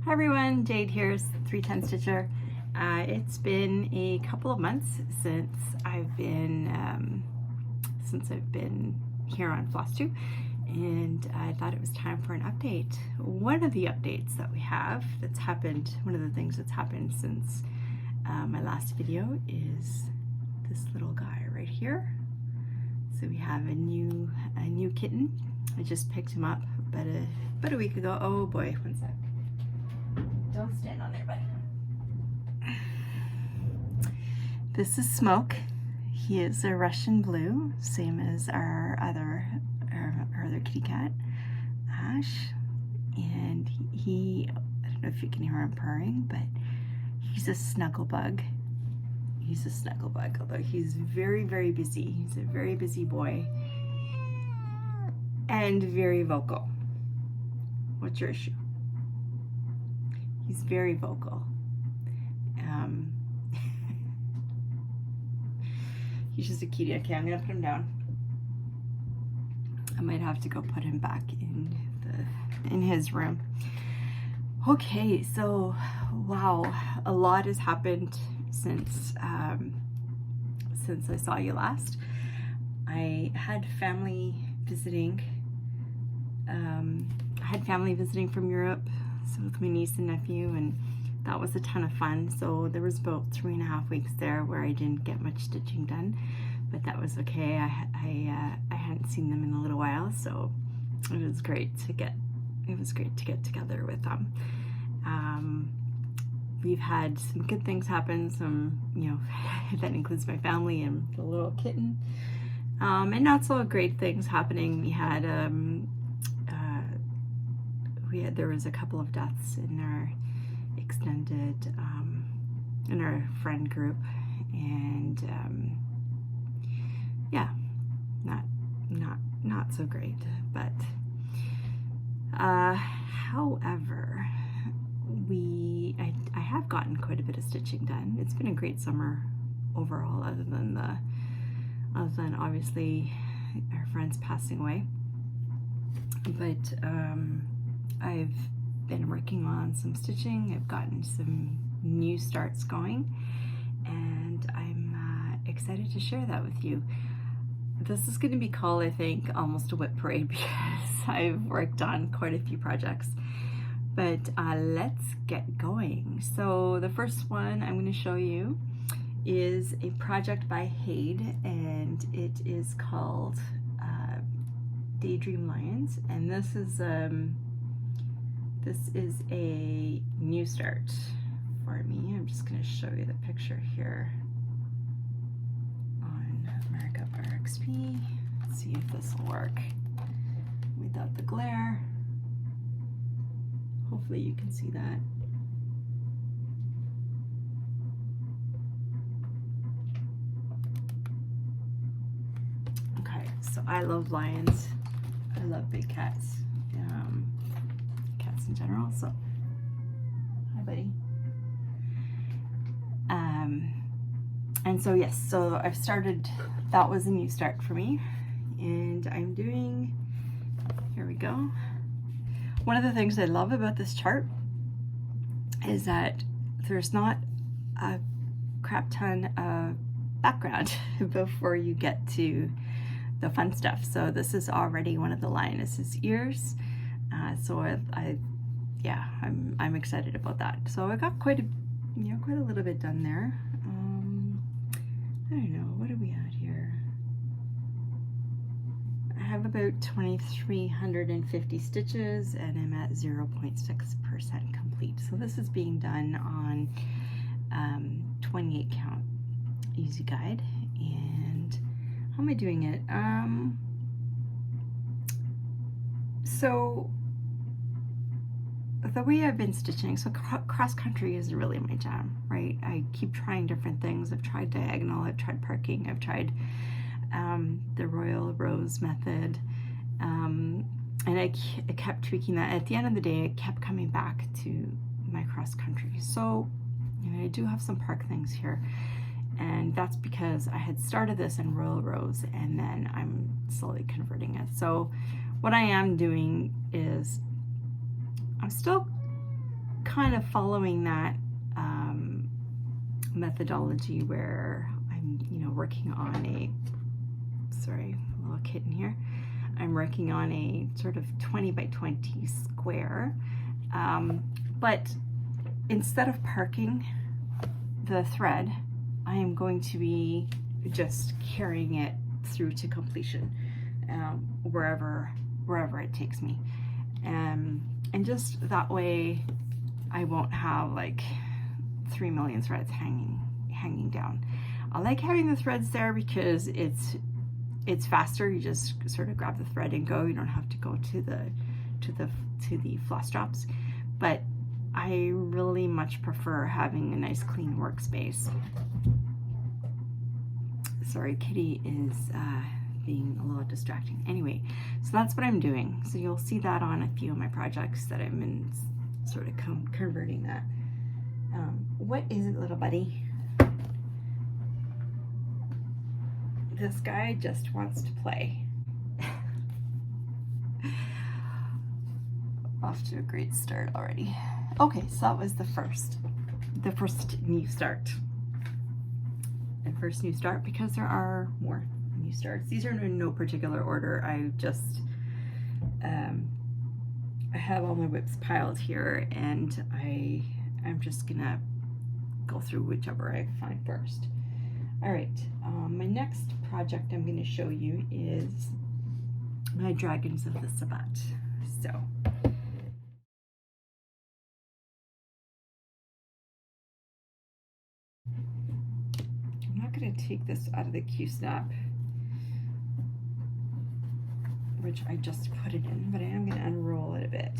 Hi everyone, Jade here, 310 Stitcher. It's been a couple of months since I've been here on Floss 2, and I thought it was time for an update. One of the updates that we have that's happened, one of the things that's happened since my last video is this little guy right here. So we have a new kitten. I just picked him up about a week ago. Oh boy, one sec. Don't stand on there, buddy. This is Smoke. He is a Russian blue, same as our other kitty cat, Ash. And he, I don't know if you can hear him purring, but he's a snuggle bug. He's a snuggle bug, although he's very, very busy. He's a very busy boy and very vocal. What's your issue? He's very vocal. He's just a cutie. Okay, I'm gonna put him down. I might have to go put him back in his room. Okay, so wow, a lot has happened since I saw you last. I had family visiting. From Europe, so with my niece and nephew, and that was a ton of fun. So there was about 3.5 weeks there where I didn't get much stitching done, but that was okay. I hadn't seen them in a little while, so it was great to get together with them. We've had some good things happen, some, you know, that includes my family and the little kitten, and not so great things happening. There was a couple of deaths in our extended, in our friend group, and yeah, not so great. But however, I have gotten quite a bit of stitching done. It's been a great summer overall, other than obviously our friends passing away. But I've been working on some stitching. I've gotten some new starts going, and I'm excited to share that with you. This is going to be called, I think, almost a WIP Parade, because I've worked on quite a few projects. But let's get going. So the first one I'm going to show you is a project by Hayde, and it is called Daydream Lions, and this is a new start for me. I'm just going to show you the picture here on Markup RXP. Let's see if this will work without the glare. Hopefully you can see that. Okay, so I love lions. I love big cats. Cats in general. So, hi, buddy. And so yes, so I've started. That was a new start for me, and I'm doing. Here we go. One of the things I love about this chart is that there's not a crap ton of background before you get to the fun stuff. So this is already one of the lioness's ears. So I'm excited about that. So I got quite a little bit done there. I don't know, what are we at here? I have about 2,350 stitches, and I'm at 0.6% complete. So this is being done on 28 count easy guide. And how am I doing it? So the way I've been stitching, so cross country is really my jam, right? I keep trying different things. I've tried diagonal, I've tried parking, I've tried the Royal Rose method, and I kept tweaking that. At the end of the day, I kept coming back to my cross country. So, you know, I do have some park things here, and that's because I had started this in Royal Rose, and then I'm slowly converting it. So what I am doing is I'm still kind of following that methodology where I'm, you know, working on a, sorry, a little kitten here. I'm working on a sort of 20 by 20 square, but instead of parking the thread, I am going to be just carrying it through to completion, wherever it takes me, and just that way I won't have like 3 million threads hanging down. I like having the threads there because it's faster. You just sort of grab the thread and go. You don't have to go to the floss drops. But I really much prefer having a nice clean workspace. Sorry, Kitty is being a little distracting. Anyway, so that's what I'm doing. So you'll see that on a few of my projects that I'm in, sort of converting that. What is it, little buddy? This guy just wants to play. Off to a great start already. Okay, so that was the first new start. And first new start, because there are more new starts. These are in no particular order. I just I have all my WIPs piled here, and I'm just gonna go through whichever I find first. All right, my next project I'm going to show you is my Dragons of the Sabbat. So, I'm not going to take this out of the Q-snap, which I just put it in, but I am going to unroll it a bit.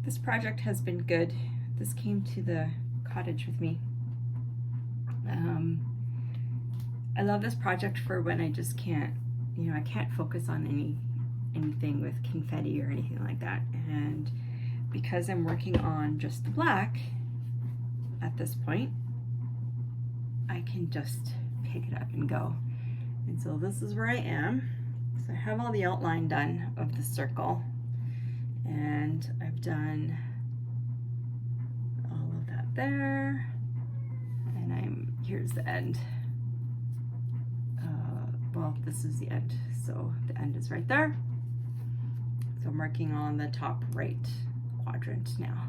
This project has been good. This came to the cottage with me. I love this project for when I just can't, you know, I can't focus on anything with confetti or anything like that. And because I'm working on just the black at this point, I can just pick it up and go. And so this is where I am. So I have all the outline done of the circle. And I've done all of that there, and here's the end. Well, this is the end, so the end is right there. So I'm working on the top right quadrant now.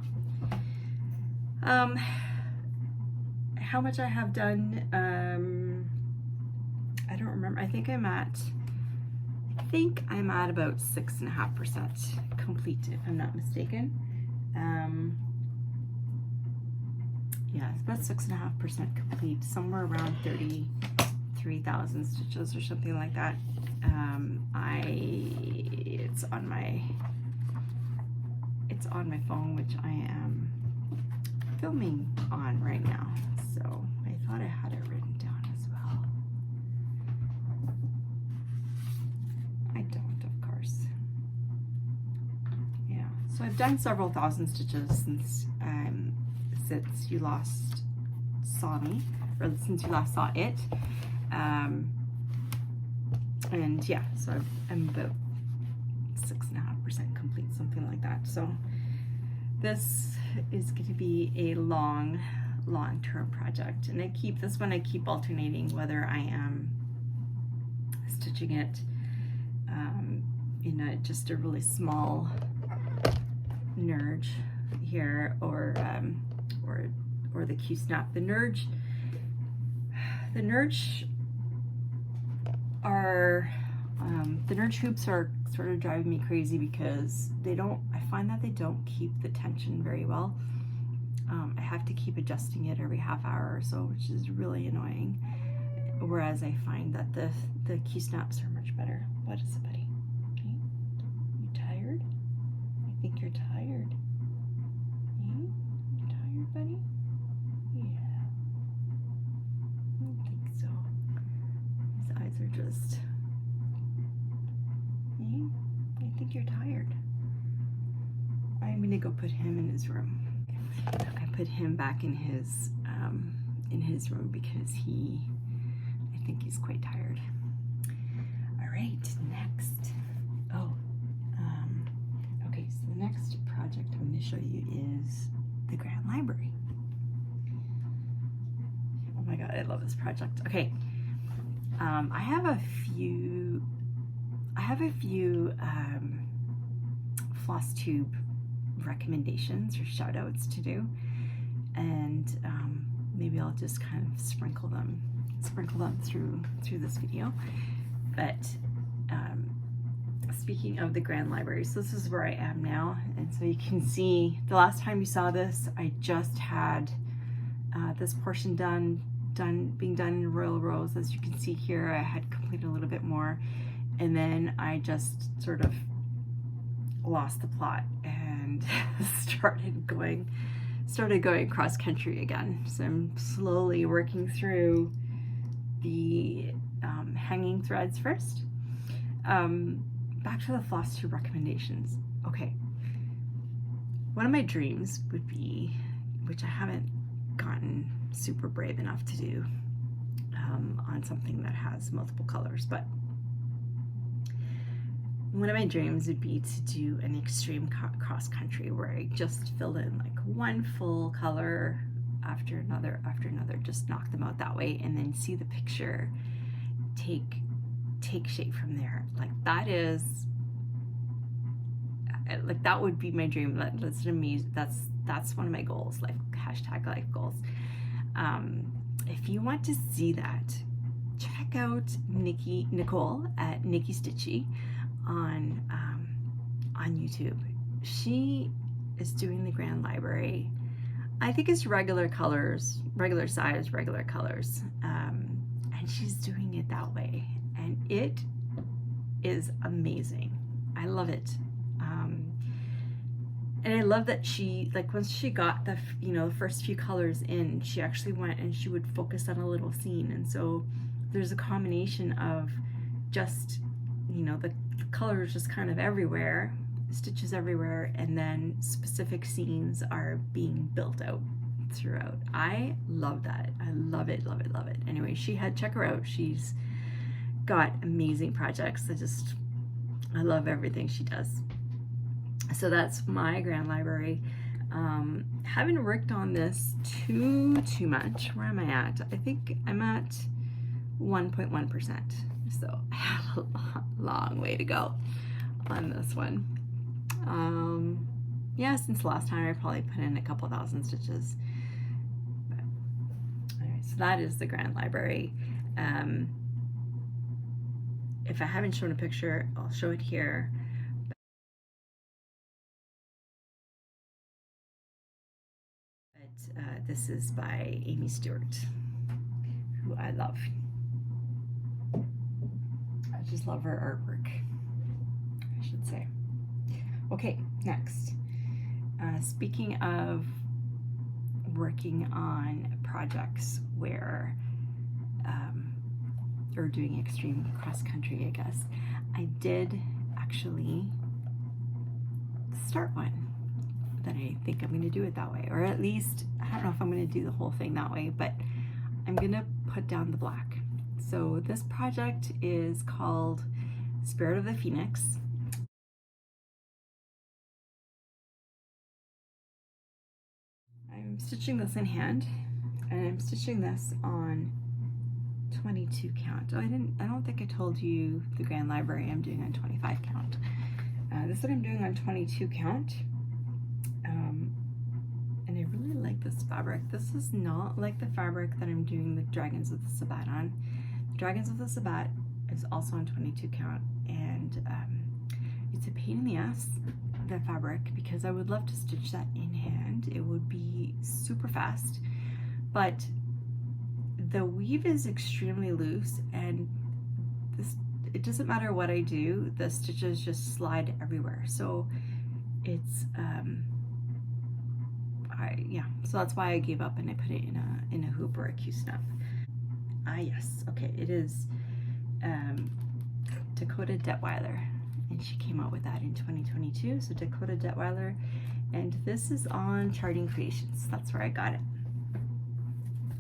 How much I have done, I don't remember. I think I'm at about 6.5% complete, if I'm not mistaken. Yeah, it's about 6.5% complete, somewhere around 33,000 stitches or something like that. It's on my phone, which I am filming on right now. So I thought I had it written down as well. I don't, of course. Yeah, so I've done several thousand stitches since you last saw me, or since you last saw it. And yeah, so I'm about 6.5% complete, something like that. So this is going to be a long-term project, and I keep alternating whether I am stitching it in just a really small nerge here, or the Q-snap. The nerge hoops are sort of driving me crazy because I find that they don't keep the tension very well. I have to keep adjusting it every half hour or so, which is really annoying. Whereas I find that the Q-snaps are much better. What is it, buddy? Okay. You tired? I think you're tired. You tired, buddy? Yeah. I don't think so. His eyes are just... I think you're tired. I'm gonna go put him in his room. I put him back in his room because I think he's quite tired. right, next. Oh, okay, so the next project I'm going to show you is the Grand Library. Oh my god, I love this project. Okay, I have a few floss tube recommendations or shout outs to do, and maybe I'll just kind of sprinkle them through this video. But speaking of the Grand Library, so this is where I am now, and so you can see the last time you saw this, I just had this portion being done in royal rows. As you can see here, I had completed a little bit more, and then I just sort of lost the plot and started going cross country again. So I'm slowly working through the hanging threads first. Back to the floss tube recommendations. Okay, one of my dreams would be, which I haven't gotten super brave enough to do on something that has multiple colors, but one of my dreams would be to do an extreme cross country where I just filled in like one full color after another, just knock them out that way, and then see the picture take shape from there. Like that would be my dream. That's amazing. That's one of my goals, like hashtag life goals. If you want to see that, check out Nicole at Nikki Stitchy on YouTube. She is doing the Grand Library. I think it's regular colors, regular size, regular colors, and she's doing it that way, and it is amazing. I love it. And I love that she, like, once she got the first few colors in, she actually went and she would focus on a little scene, and so there's a combination of just, the colors just kind of everywhere, stitches everywhere, and then specific scenes are being built out throughout. I love that. I love it, love it, love it. Anyway, check her out. She's got amazing projects. I love everything she does. So that's my Grand Library. Haven't worked on this too much. Where am I at? I think I'm at 1.1%. So I have a long way to go on this one. Yeah, since last time I probably put in a couple thousand stitches. But anyway, so that is the Grand Library. If I haven't shown a picture, I'll show it here. But this is by Amy Stewart, who I love. I just love her artwork, I should say. Okay, next. Speaking of working on projects where, or doing extreme cross country, I guess, I did actually start one that I think I'm going to do it that way, or at least, I don't know if I'm going to do the whole thing that way, but I'm going to put down the black. So this project is called Spirit of the Phoenix. I'm stitching this in hand, and I'm stitching this on 22 count. I don't think I told you the Grand Library I'm doing on 25 count. This one I'm doing on 22 count. And I really like this fabric. This is not like the fabric that I'm doing the Dragons of the Sabbat on. The Dragons of the Sabbat is also on 22 count, and it's a pain in the ass, the fabric, because I would love to stitch that in hand. It would be super fast, but the weave is extremely loose, and it doesn't matter what I do, the stitches just slide everywhere. So it's so that's why I gave up and I put it in a hoop or a Q-snap. Yes, okay, it is Dakota Detweiler, and she came out with that in 2022. So Dakota Detweiler, and this is on Charting Creations. That's where I got it.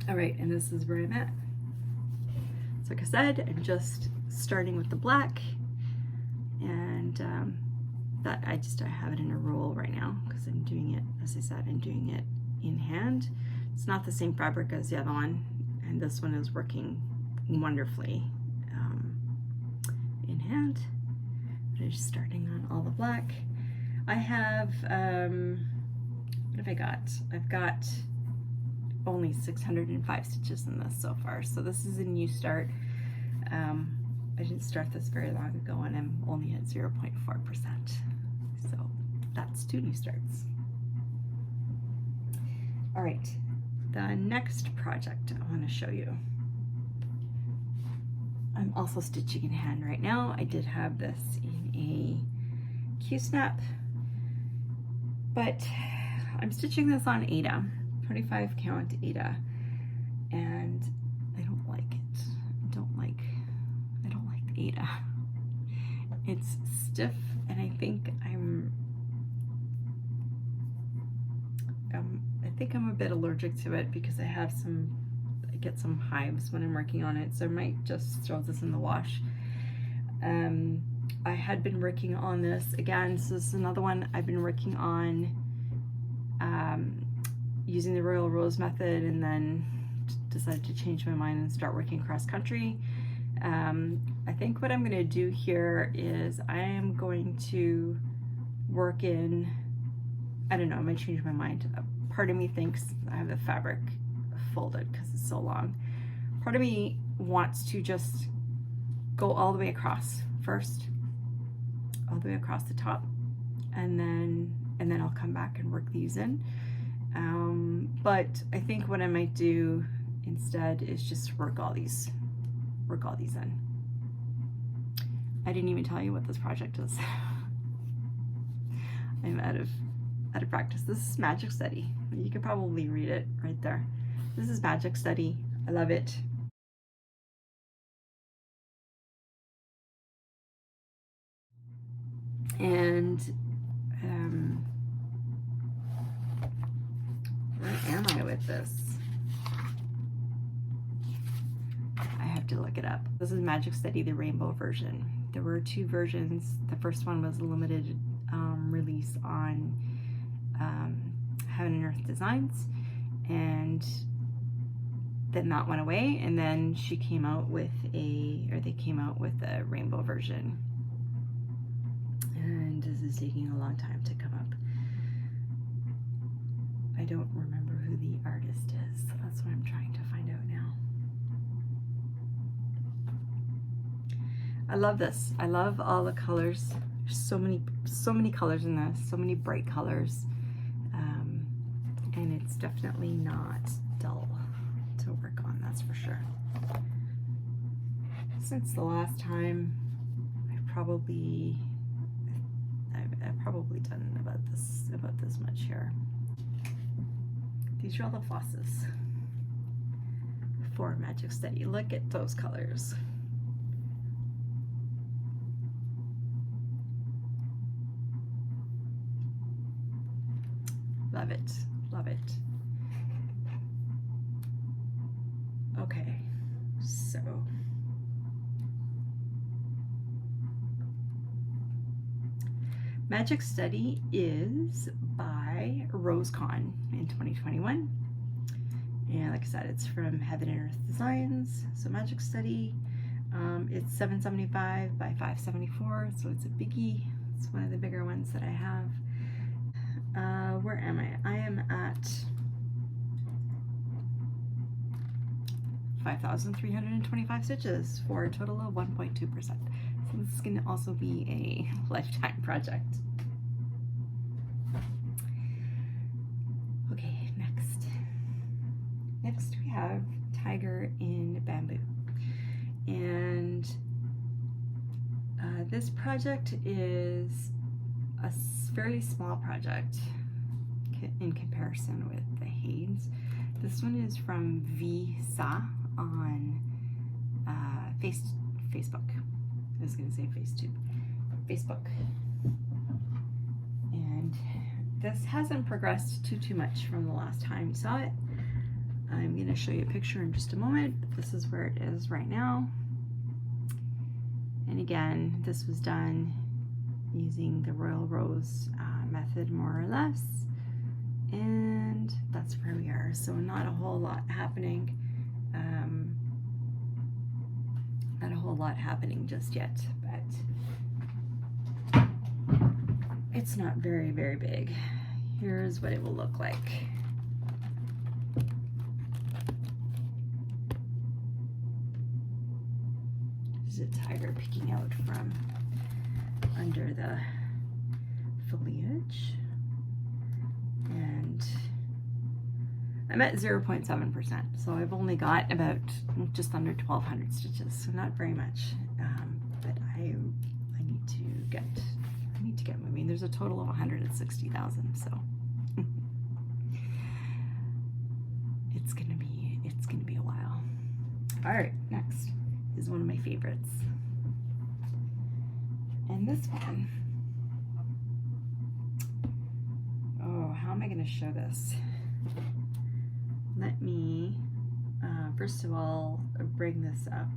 All right, and this is where I'm at. So like I said, I'm just starting with the black, and that I have it in a roll right now because I'm doing it, as I said, I'm doing it in hand. It's not the same fabric as the other one, and this one is working wonderfully in hand. But I'm just starting on all the black. I have, what have I got? I've got only 605 stitches in this so far, so this is a new start. I didn't start this very long ago, and I'm only at 0.4%, so that's 2 new starts. All right, the next project I want to show you. I'm also stitching in hand right now. I did have this in a Q-snap, but I'm stitching this on Aida, 25 count Aida, and I don't like it. I don't like the Aida. It's stiff, and I think I'm a bit allergic to it because I get some hives when I'm working on it, so I might just throw this in the wash. I had been working on this again, so this is another one I've been working on using the Royal Rose method, and then decided to change my mind and start working cross country. I think what I'm going to do here is I am going to work in, I don't know, I might change my mind. Part of me thinks I have the fabric folded because it's so long. Part of me wants to just go all the way across first, all the way across the top, and then I'll come back and work these in. But I think what I might do instead is just work all these in. I didn't even tell you what this project is. I'm out of practice. This is Magic Study. You could probably read it right there. This is Magic Study. I love it. And where am I with this? I have to look it up. This is Magic Study, the rainbow version. There were 2 versions. The first one was a limited release on Heaven and Earth Designs, and then that went away, and then they came out with a rainbow version, and this is taking a long time to come up. I don't remember who the artist is, so that's what I'm trying to find out now. I love this. I love all the colors. There's so many colors in this, so many bright colors, and it's definitely not dull to work on, that's for sure. Since the last time, I've probably done about this much here. These are all the flosses for Magic Study. Look at those colors. Love it, love it. Okay, so Magic Study is by RoseCon in 2021. And like I said, it's from Heaven and Earth Designs. So Magic Study, it's 775 by 574, so it's a biggie. It's one of the bigger ones that I have. Where am I? I am at 5,325 stitches for a total of 1.2%. So this can also be a lifetime project. Okay, next we have Tiger in Bamboo, and this project is a fairly small project in comparison with the Haynes. This one is from Visa on Facebook. I was gonna say FaceTube. Facebook. And this hasn't progressed too much from the last time you saw it. I'm gonna show you a picture in just a moment, but this is where it is right now. again, this was done using the Royal Rose method, more or less. And that's where we are. So not a whole lot happening. Not a whole lot happening just yet, but it's not very, very big. Here's what it will look like. There's a tiger peeking out from under the foliage. And I'm at 0.7%, so I've only got about just under 1,200 stitches, so not very much. But I need to get moving. There's a total of 160,000, so it's gonna be a while. All right, next is one of my favorites, and this one. Oh, how am I gonna show this? Let me, first of all, bring this up.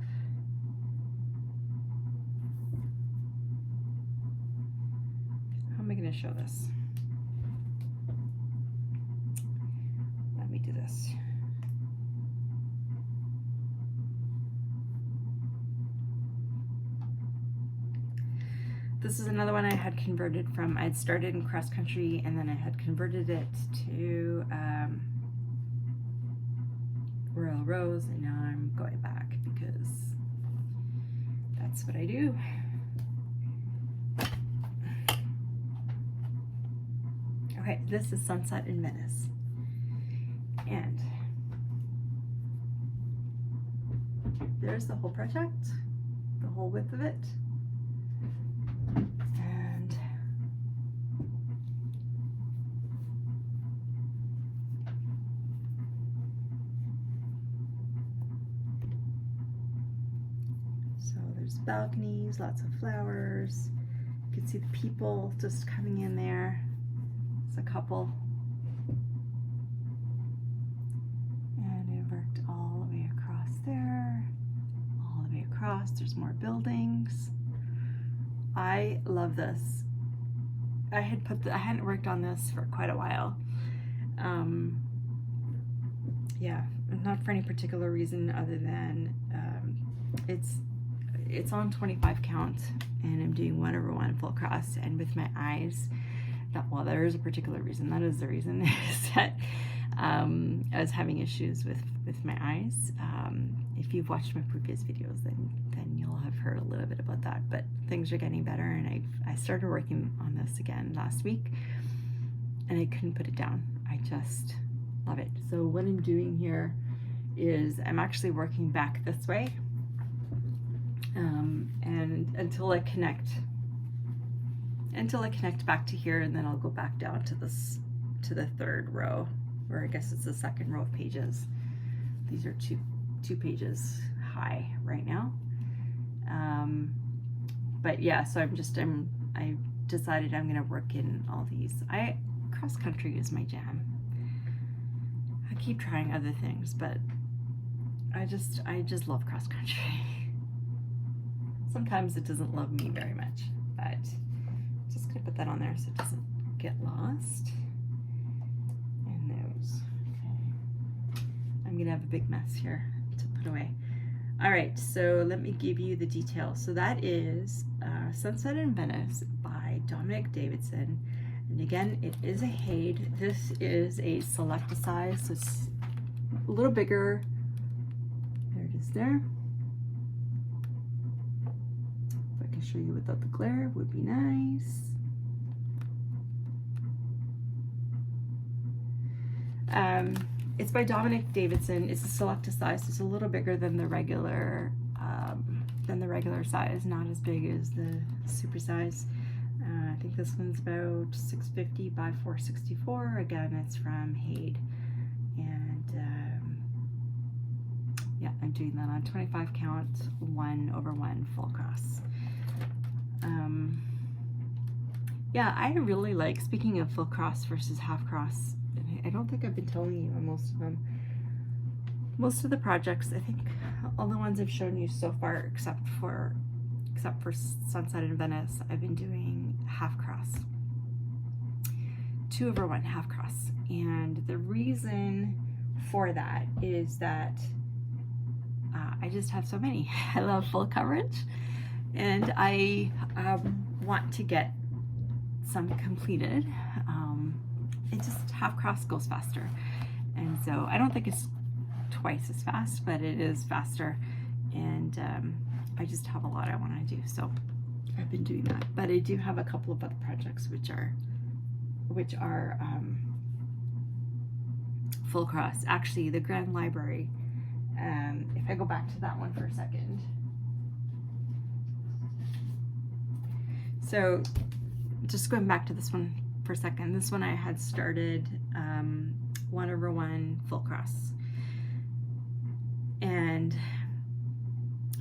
How am I gonna show this? Let me do this. This is another one I had converted from, I'd started in cross country and then I had converted it to Royal Rose, and now I'm going back because that's what I do. Okay, this is Sunset in Venice. And there's the whole project, the whole width of it. And so there's balconies, lots of flowers. You can see the people just coming in there. It's a couple. And it worked all the way across there, all the way across. There's more buildings. I love this. I hadn't worked on this for quite a while. Yeah, not for any particular reason other than it's on 25 count, and I'm doing 1/1 full cross. And with my eyes, well, there is a particular reason. That is the reason is that I was having issues with my eyes. If you've watched my previous videos, then you'll have heard a little bit about that. But things are getting better, and I started working on this again last week, and I couldn't put it down. I just love it. So what I'm doing here is I'm actually working back this way, and until I connect back to here, and then I'll go back down to the third row, or I guess it's the second row of pages. These are two pages high right now. But yeah, so I decided I'm gonna work in all these. Cross country is my jam. I keep trying other things, but I just love cross country. Sometimes it doesn't love me very much, but just gonna put that on there so it doesn't get lost. And those, okay. I'm gonna have a big mess here to put away. All right, so let me give you the details. So that is Sunset in Venice by Dominic Davidson. And again, it is a Haid. This is a Selecta size, so it's a little bigger. There it is there. If I can show you without the glare, would be nice. It's by Dominic Davidson. It's a Selecta size, so it's a little bigger than the regular size, not as big as the super size. I think this one's about 650 by 464. Again, it's from Haid, and yeah, I'm doing that on 25 count, 1/1 full cross. Yeah, I really like, speaking of full cross versus half cross, I don't think I've been telling you on most of them. Most of the projects, I think all the ones I've shown you so far, except for except for Sunset in Venice, I've been doing half cross, 2/1 half cross. And the reason for that is that I just have so many. I love full coverage, and I want to get some completed. It just half cross goes faster, and so I don't think it's twice as fast, but it is faster, and I just have a lot I want to do, so I've been doing that. But I do have a couple of other projects which are full cross. Actually, the Grand Library, if I go back to that one for a second. So just going back to this one for a second, this one I had started 1/1 full cross. And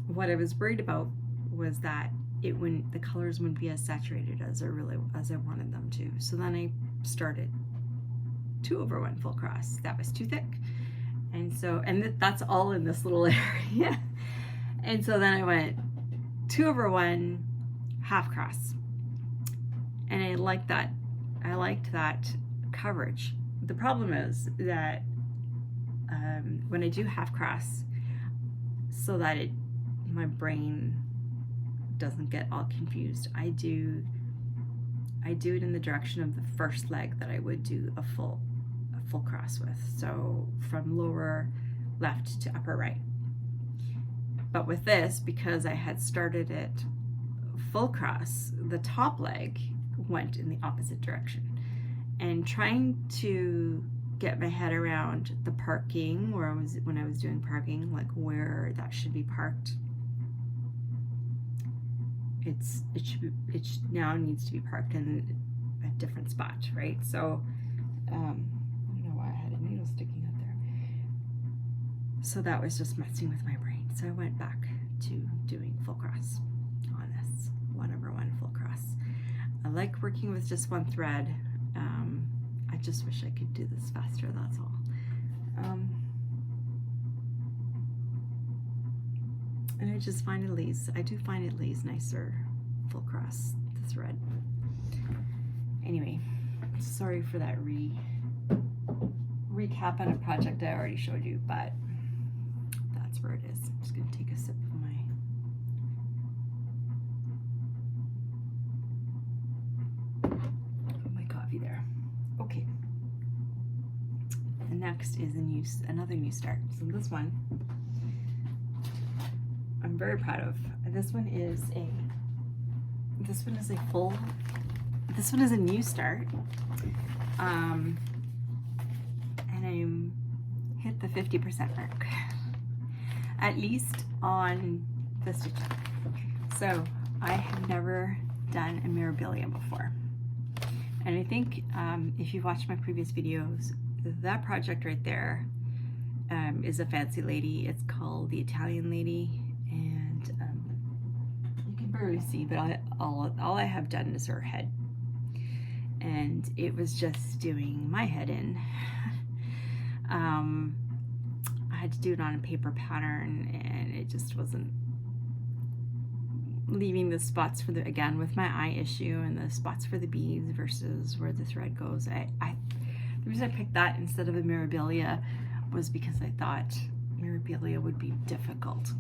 what I was worried about was that the colors wouldn't be as saturated as I wanted them to. So then I started 2/1 full cross. That was too thick. And so, that's all in this little area. And so then I went 2/1 half cross. And I liked that coverage. The problem is that when I do half cross, so that my brain doesn't get all confused, I do it in the direction of the first leg that I would do a full cross with. So from lower left to upper right. But with this, because I had started it full cross, the top leg went in the opposite direction. And trying to get my head around the parking, when I was doing parking, like where that should be parked, it now needs to be parked in a different spot, right? So I don't know why I had a needle sticking out there. So that was just messing with my brain. So I went back to doing full cross on this 1/1 full cross. I like working with just one thread. I just wish I could do this faster, that's all. And I just find I do find it lays nicer full cross, the thread. Anyway, sorry for that recap on a project I already showed you, but that's where it is. I'm just gonna take a sip of my coffee there. Okay. The next is another new start. So this one I'm very proud of. This one is a new start. And I'm hit the 50% mark, at least on the stitching. So I have never done a Mirabilia before. And I think if you've watched my previous videos, that project right there is a fancy lady. It's called the Italian Lady, and you can barely see, but all I have done is her head. And it was just doing my head in. I had to do it on a paper pattern, and it just wasn't leaving the spots for again with my eye issue and the spots for the beads versus where the thread goes. The reason I picked that instead of a Mirabilia was because I thought Mirabilia would be difficult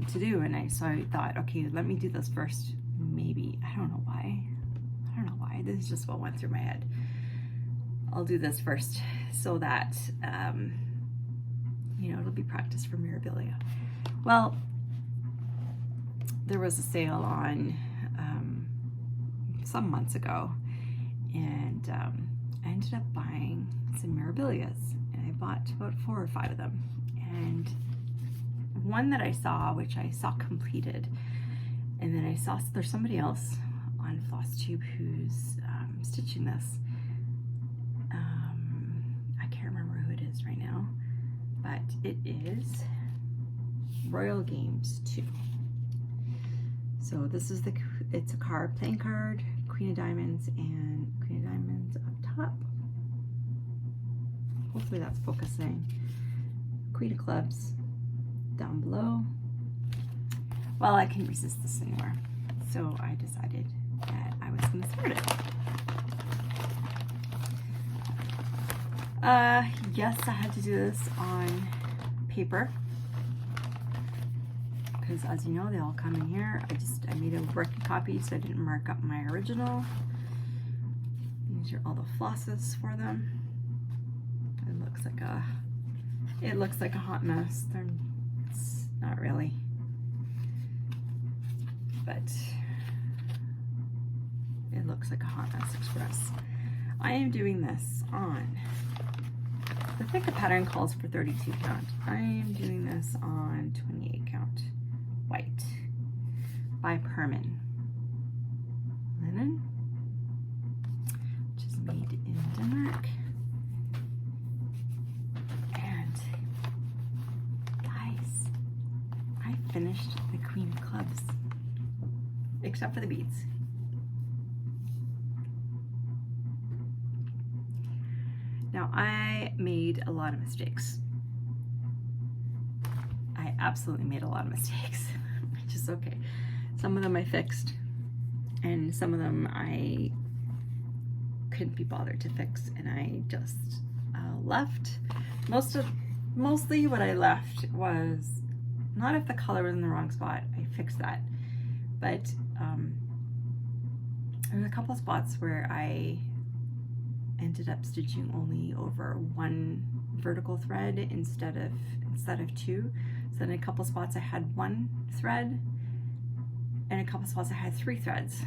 to do, and so I thought, okay, let me do this first. Maybe, I don't know why. This is just what went through my head. I'll do this first so that it'll be practice for Mirabilia. Well, there was a sale on some months ago, and I ended up buying some Mirabilias, and I bought about 4 or 5 of them. And one that I saw, which I saw completed, and then I saw there's somebody else on FlossTube who's stitching this. I can't remember who it is right now, but it is Royal Games 2. So this is it's a card, playing card, Queen of Diamonds, and Queen of Diamonds up top. Hopefully that's focusing. Queen of Clubs down below. well, I couldn't resist this anymore. So I decided that I was going to start it. Yes, I had to do this on paper because, as you know, they all come in here. I made a working copy, so I didn't mark up my original. These are all the flosses for them. It looks like a hot mess. It's not really, but it looks like a hot mess express. I am doing this on, I think the pattern calls for 32 count. I am doing this on 28 count white by Permin linen, which is made in Denmark. And guys, I finished the Queen of Clubs, except for the beads. Now, I made a lot of mistakes. I absolutely made a lot of mistakes, which is okay. Some of them I fixed, and some of them I couldn't be bothered to fix, and I just left. Mostly what I left was, not if the color was in the wrong spot, I fixed that, but there was a couple of spots where I ended up stitching only over one vertical thread instead of two. So in a couple spots I had one thread, and a couple spots I had 3 threads.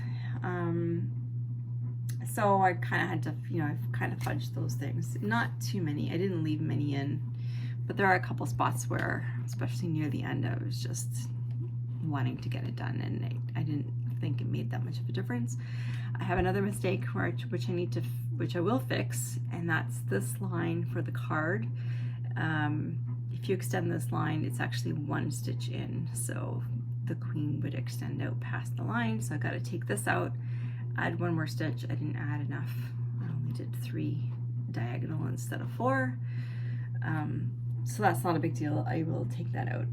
So I kind of had to, I've kind of fudged those things. Not too many. I didn't leave many in, but there are a couple spots where, especially near the end, I was just wanting to get it done, and I didn't think it made that much of a difference. I have another mistake which I will fix, and that's this line for the card. If you extend this line, it's actually 1 stitch in, so the queen would extend out past the line. So I got to take this out, add 1 more stitch. I didn't add enough. I only did 3 diagonal instead of 4. So that's not a big deal. I will take that out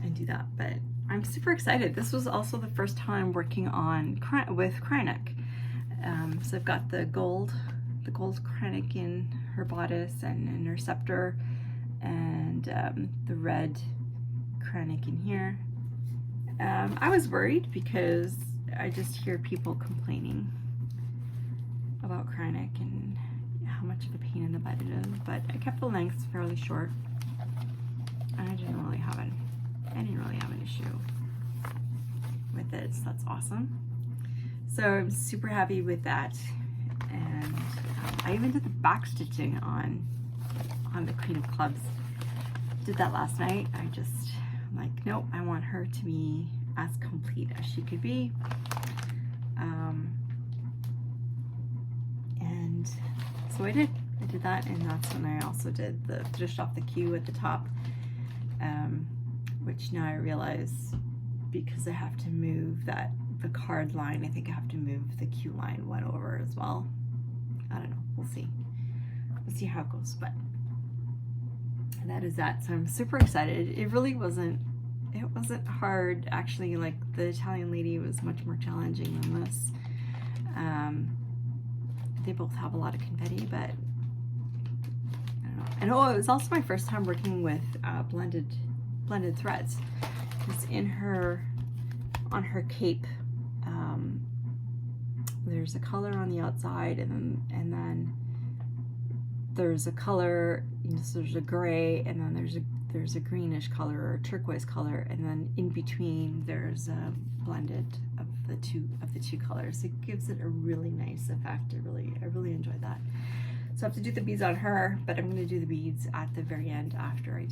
and do that, but I'm super excited. This was also the first time working on with Kryneck. So I've got the gold Kryneck in her bodice and in her scepter, and the red Kryneck in here. I was worried because I just hear people complaining about Kryneck and how much of a pain in the butt it is, but I kept the lengths fairly short, and I didn't really have an issue with it, so that's awesome. So I'm super happy with that, and I even did the back stitching on the Queen of Clubs. Did that last night. I'm like, nope, I want her to be as complete as she could be. And so I did that, and that's when I also finished off the Q at the top, which now I realize, because I have to move the card line, I think I have to move the Q line 1 over as well. I don't know, we'll see how it goes, but that is that. So I'm super excited. It wasn't hard, actually. Like, the Italian Lady was much more challenging than this. They both have a lot of confetti, but I don't know. And it was also my first time working with blended threads. Because on her cape, there's a color on the outside, and then there's a color, so there's a gray, and then there's a greenish color or a turquoise color, and then in between there's a blended of the two colors. It gives it a really nice effect. I really enjoyed that. So I have to do the beads on her, but I'm going to do the beads at the very end after I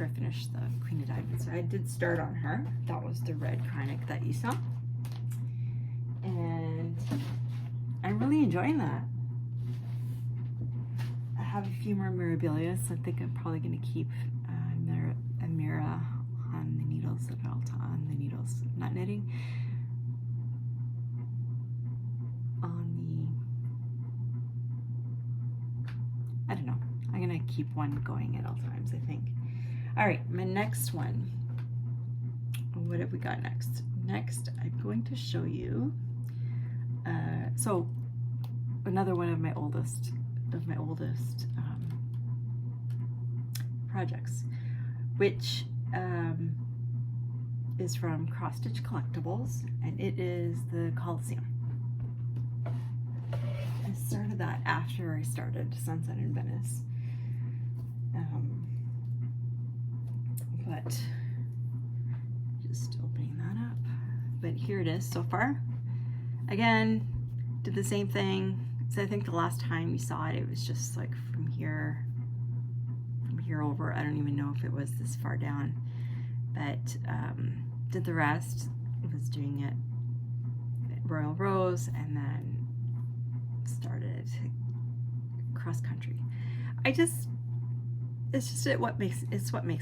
finish the Queen of Diamonds. So I did start on her. That was the red Kryneck that you saw, and I'm really enjoying that. I have a few more Mirabilia, so I think I'm probably going to keep a Mira on the needles, not knitting. I don't know. I'm going to keep one going at all times, I think. All right, my next one what have we got next? Next, I'm going to show you, so another one of my oldest projects, which is from Cross Stitch Collectibles, and it is the Coliseum. I started that after I started Sunset in Venice, but just opening that up. But here it is so far. Again, did the same thing. So I think the last time we saw it, it was just like from here over. I don't even know if it was this far down, but did the rest. Was doing it Royal Rose, and then started cross country. It's what makes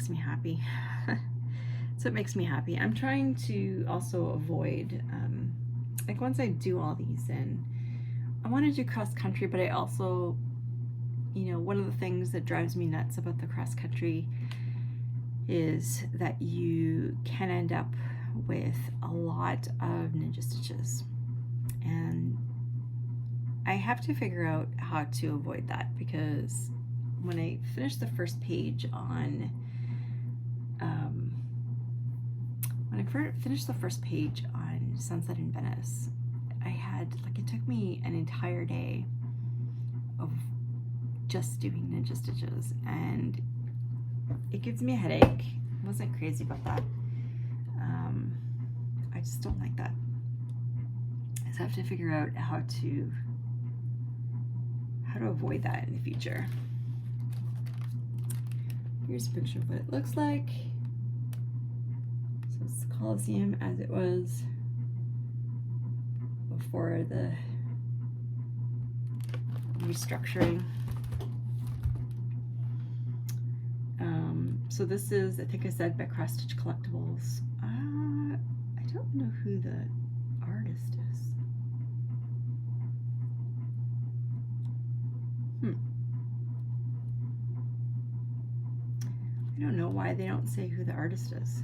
me happy. It's what makes me happy. I'm trying to also avoid, like once I do all these in, I want to do cross country, but I also, you know, one of the things that drives me nuts about the cross country is that you can end up with a lot of ninja stitches, and I have to figure out how to avoid that, because when I finished the first page on Sunset in Venice, I had, like, it took me an entire day of just doing ninja stitches, and it gives me a headache. I wasn't crazy about that. I just don't like that. I just have to figure out how to avoid that in the future. Here's a picture of what it looks like. So it's the Coliseum as it was before the restructuring. So this is, I think I said, by Cross Stitch Collectibles. I don't know who the artist is. I don't know why they don't say who the artist is.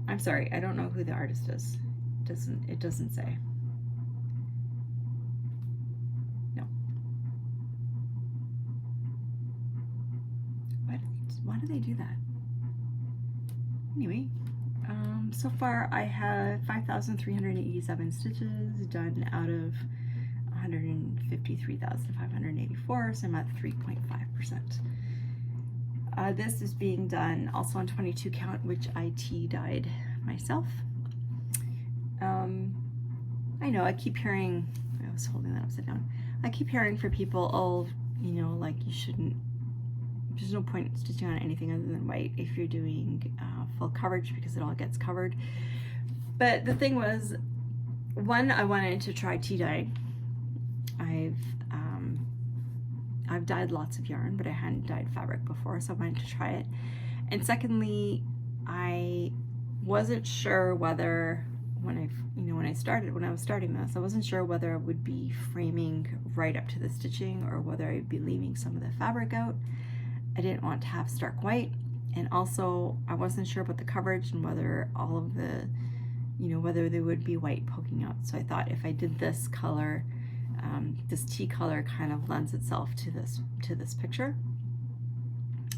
I'm sorry, I don't know who the artist is. It doesn't say. No. Why do they do that? Anyway, so far I have 5,387 stitches done out of 153,584, so I'm at 3.5%. This is being done also on 22 count, which I tea-dyed myself. I know, I keep hearing, I was holding that upside down. I keep hearing for people, oh, you know, like you shouldn't, there's no point stitching on anything other than white if you're doing full coverage, because it all gets covered. But the thing was, one, I wanted to try tea dyeing. I've dyed lots of yarn, but I hadn't dyed fabric before, so I wanted to try it. And secondly, I wasn't sure whether when I was starting this, I wasn't sure whether I would be framing right up to the stitching or whether I'd be leaving some of the fabric out. I didn't want to have stark white, and also I wasn't sure about the coverage and whether all of the, whether there would be white poking out. So I thought if I did this color, this tea color kind of lends itself to this picture,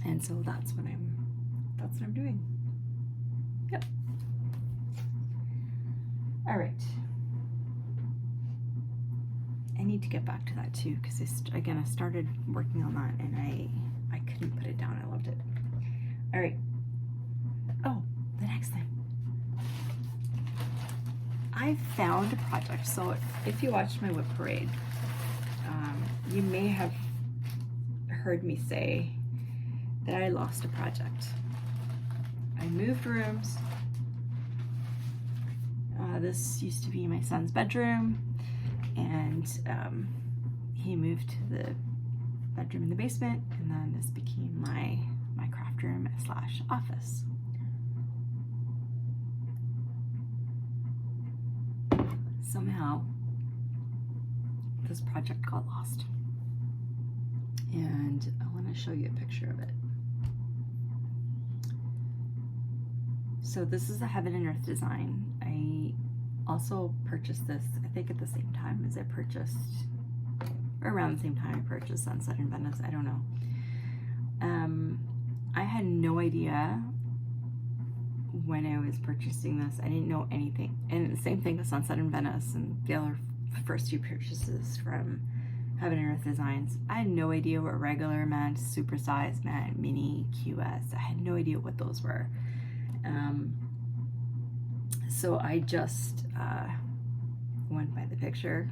and so that's what I'm doing. Yep. All right. I need to get back to that too, because again, I started working on that and I couldn't put it down. I loved it. All right. Oh, the next thing. I found a project. So if you watched my WIP Parade, you may have heard me say that I lost a project. I moved rooms. This used to be my son's bedroom, and he moved to the bedroom in the basement, and then this became my craft room / office. Somehow this project got lost, and show you a picture of it. So this is a Heaven and Earth design. I also purchased this, I think at the same time as I purchased, or around the same time I purchased Sunset in Venice, I don't know. I had no idea when I was purchasing this. I didn't know anything. And the same thing with Sunset in Venice and the other first two purchases from Heaven and Earth Designs. I had no idea what regular meant, supersize meant, mini, QS. I had no idea what those were. So I just went by the picture.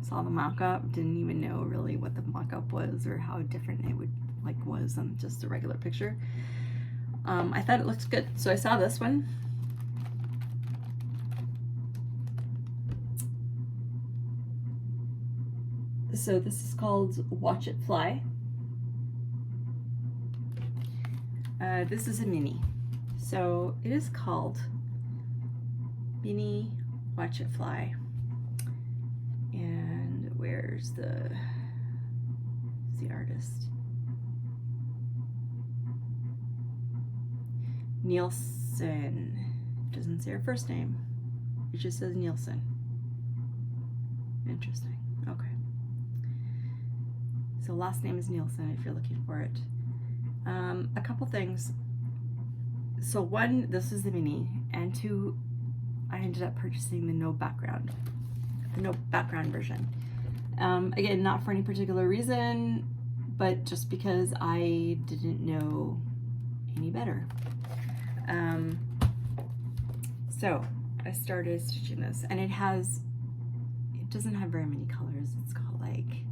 Saw the mock-up, didn't even know really what the mock-up was or how different it would was than just a regular picture. I thought it looked good, so I saw this one. So this is called Watch It Fly. This is a mini. So it is called Mini Watch It Fly. And where's the artist? Nielsen. Doesn't say her first name. It just says Nielsen. Interesting. Okay. So last name is Nielsen if you're looking for it. A couple things. So one, this is the mini, and two, I ended up purchasing the no background version. Again, not for any particular reason, but just because I didn't know any better. So I started stitching this, and it doesn't have very many colors. It's got like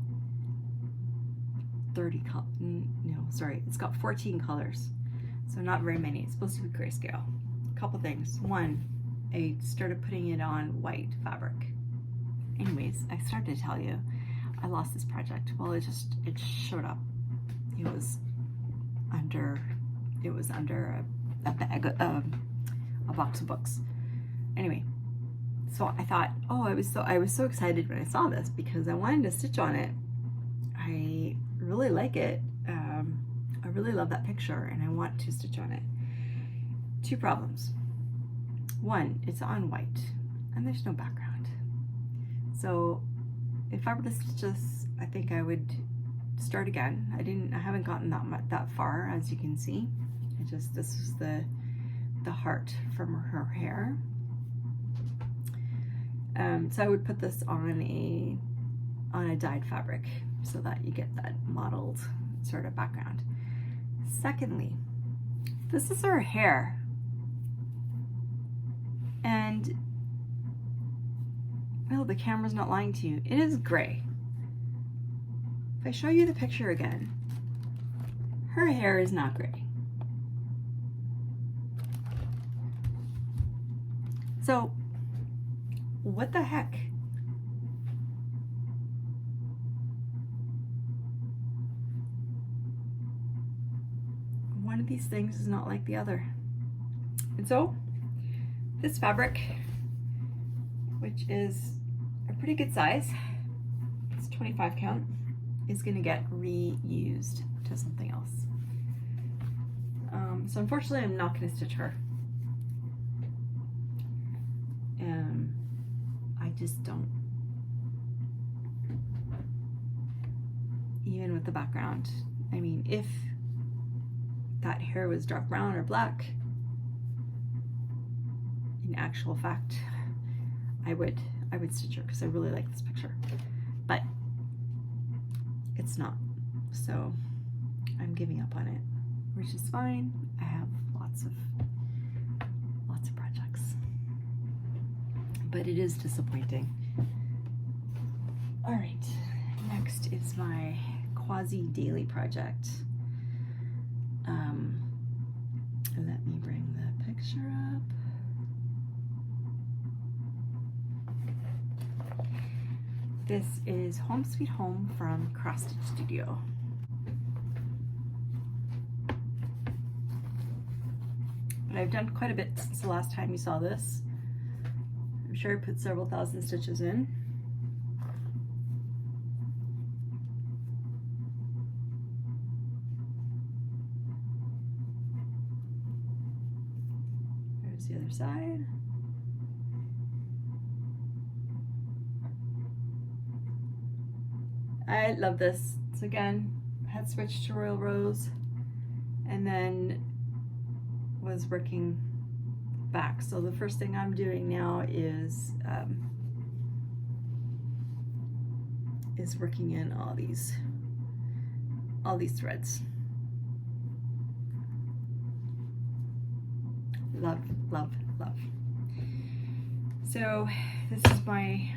it's got 14 colors. So not very many. It's supposed to be grayscale. A couple things. One, I started putting it on white fabric. Anyways, I started to tell you, I lost this project. Well, it showed up. It was under a bag, a box of books. Anyway, so I thought, oh, I was so excited when I saw this because I wanted to stitch on it. I really like it. I really love that picture and I want to stitch on it. Two problems. One, it's on white and there's no background. So if I were to stitch this, I think I would start again. I haven't gotten that far, as you can see. This is the heart from her hair. So I would put this on a dyed fabric so that you get that mottled sort of background. Secondly, this is her hair, and well, the camera's not lying to you. It is gray. If I show you the picture again, her hair is not gray. So, what the heck? One of these things is not like the other. And so, this fabric, which is a pretty good size, it's 25 count, is gonna get reused to something else. So unfortunately, I'm not gonna stitch her. I just don't. Even with the background, I mean, if that hair was dark brown or black, in actual fact, I would stitch her because I really like this picture, but it's not. So I'm giving up on it, which is fine. I have lots of projects, but it is disappointing. All right, next is my quasi-daily project. Let me bring the picture up. This is Home Sweet Home from Cross Stitch Studio. But I've done quite a bit since the last time you saw this. I'm sure I put several thousand stitches in. Here's the other side. I love this. So again, had switched to Royal Rose and then was working back. So the first thing I'm doing now is working in all these threads. Love, love, love. So this is my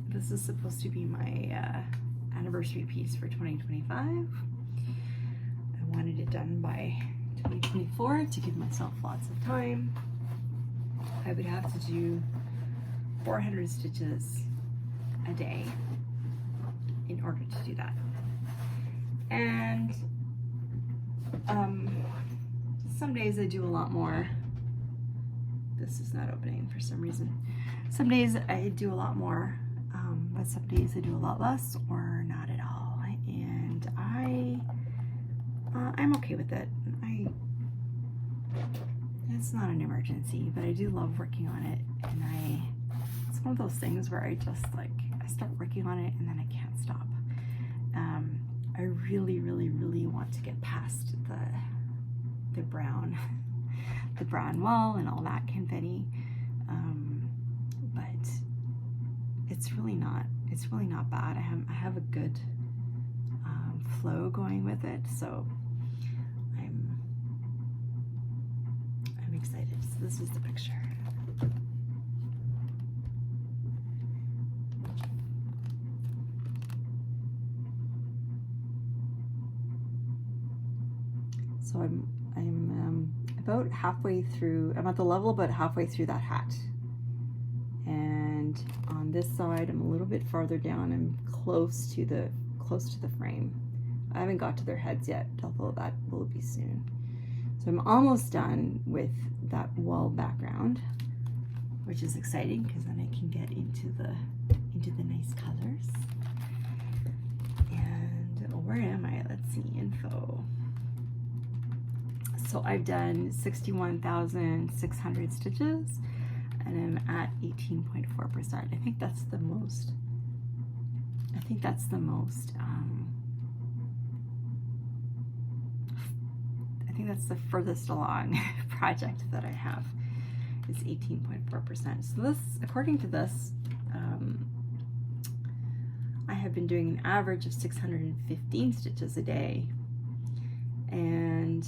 this is supposed to be my anniversary piece for 2025. I wanted it done by 2024 to give myself lots of time. I would have to do 400 stitches a day in order to do that. And some days I do a lot more. This is not opening for some reason. Some days I do a lot more, but some days I do a lot less or not at all. And I'm okay with it. It's not an emergency, but I do love working on it. And it's one of those things where I just I start working on it and then I can't stop. I really, really, really want to get past the brown wall and all that confetti, but it's really not bad. I have a good flow going with it, so I'm excited. So this is the picture. So I'm about halfway through. I'm at the level about halfway through that hat, and on this side I'm a little bit farther down. I'm close to the frame. I haven't got to their heads yet, although that will be soon. So I'm almost done with that wall background, which is exciting because then I can get into the nice colors. And where am I? Let's see, info. So I've done 61,600 stitches and I'm at 18.4%. I think that's the most. I think that's the furthest along project that I have, is 18.4%. So this, according to this, I have been doing an average of 615 stitches a day, and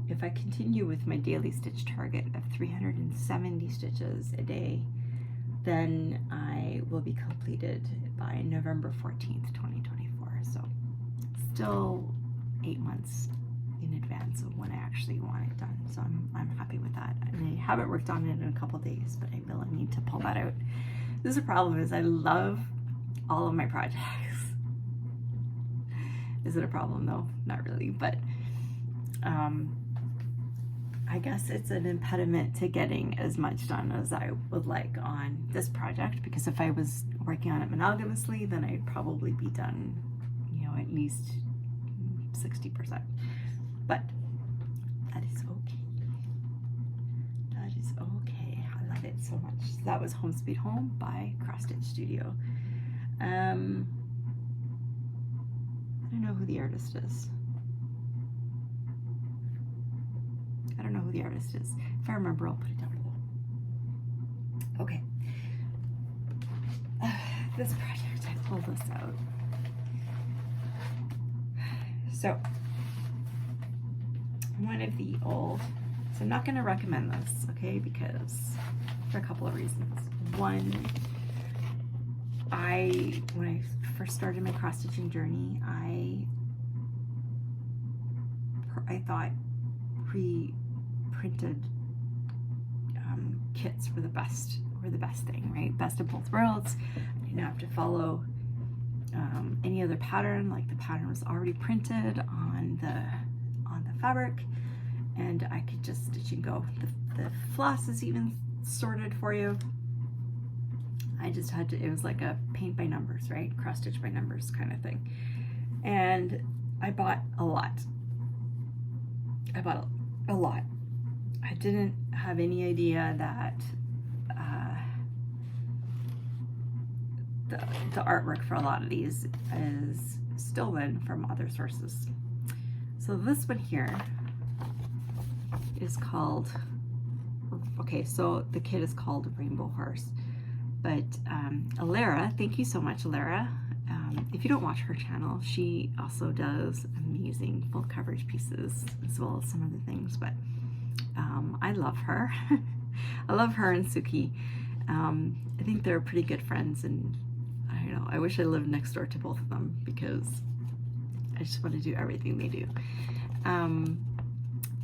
if I continue with my daily stitch target of 370 stitches a day, then I will be completed by November 14th, 2024. So still 8 months in advance of when I actually want it done. So I'm happy with that. And I haven't worked on it in a couple days, but I really need to pull that out. This is the problem, is I love all of my projects. Is it a problem though? Not really, but I guess it's an impediment to getting as much done as I would like on this project, because if I was working on it monogamously, then I'd probably be done, you know, at least 60%. But that is okay. That is okay. I love it so much. So that was Home Sweet Home by Cross Stitch Studio. I don't know who the artist is. I don't know who the artist is. If I remember, I'll put it down below. Okay. This project, I pulled this out. So, one of the old, so I'm not going to recommend this, okay, because for a couple of reasons. One, when I first started my cross-stitching journey, I thought pre-printed kits were the best thing, right? Best of both worlds. I didn't have to follow any other pattern. Like, the pattern was already printed on the fabric, and I could just stitch and go. The floss is even sorted for you. I just had to, it was like a paint by numbers, right? Cross stitch by numbers kind of thing. And I bought a lot I bought a lot. I didn't have any idea that the artwork for a lot of these is stolen from other sources. So this one here is called, okay, so the kit is called Rainbow Horse, but Alara, thank you so much, Alara. If you don't watch her channel, she also does amazing full coverage pieces as well as some other things, but I love her. I love her and Suki. I think they're pretty good friends, and I don't know, I wish I lived next door to both of them because I just want to do everything they do.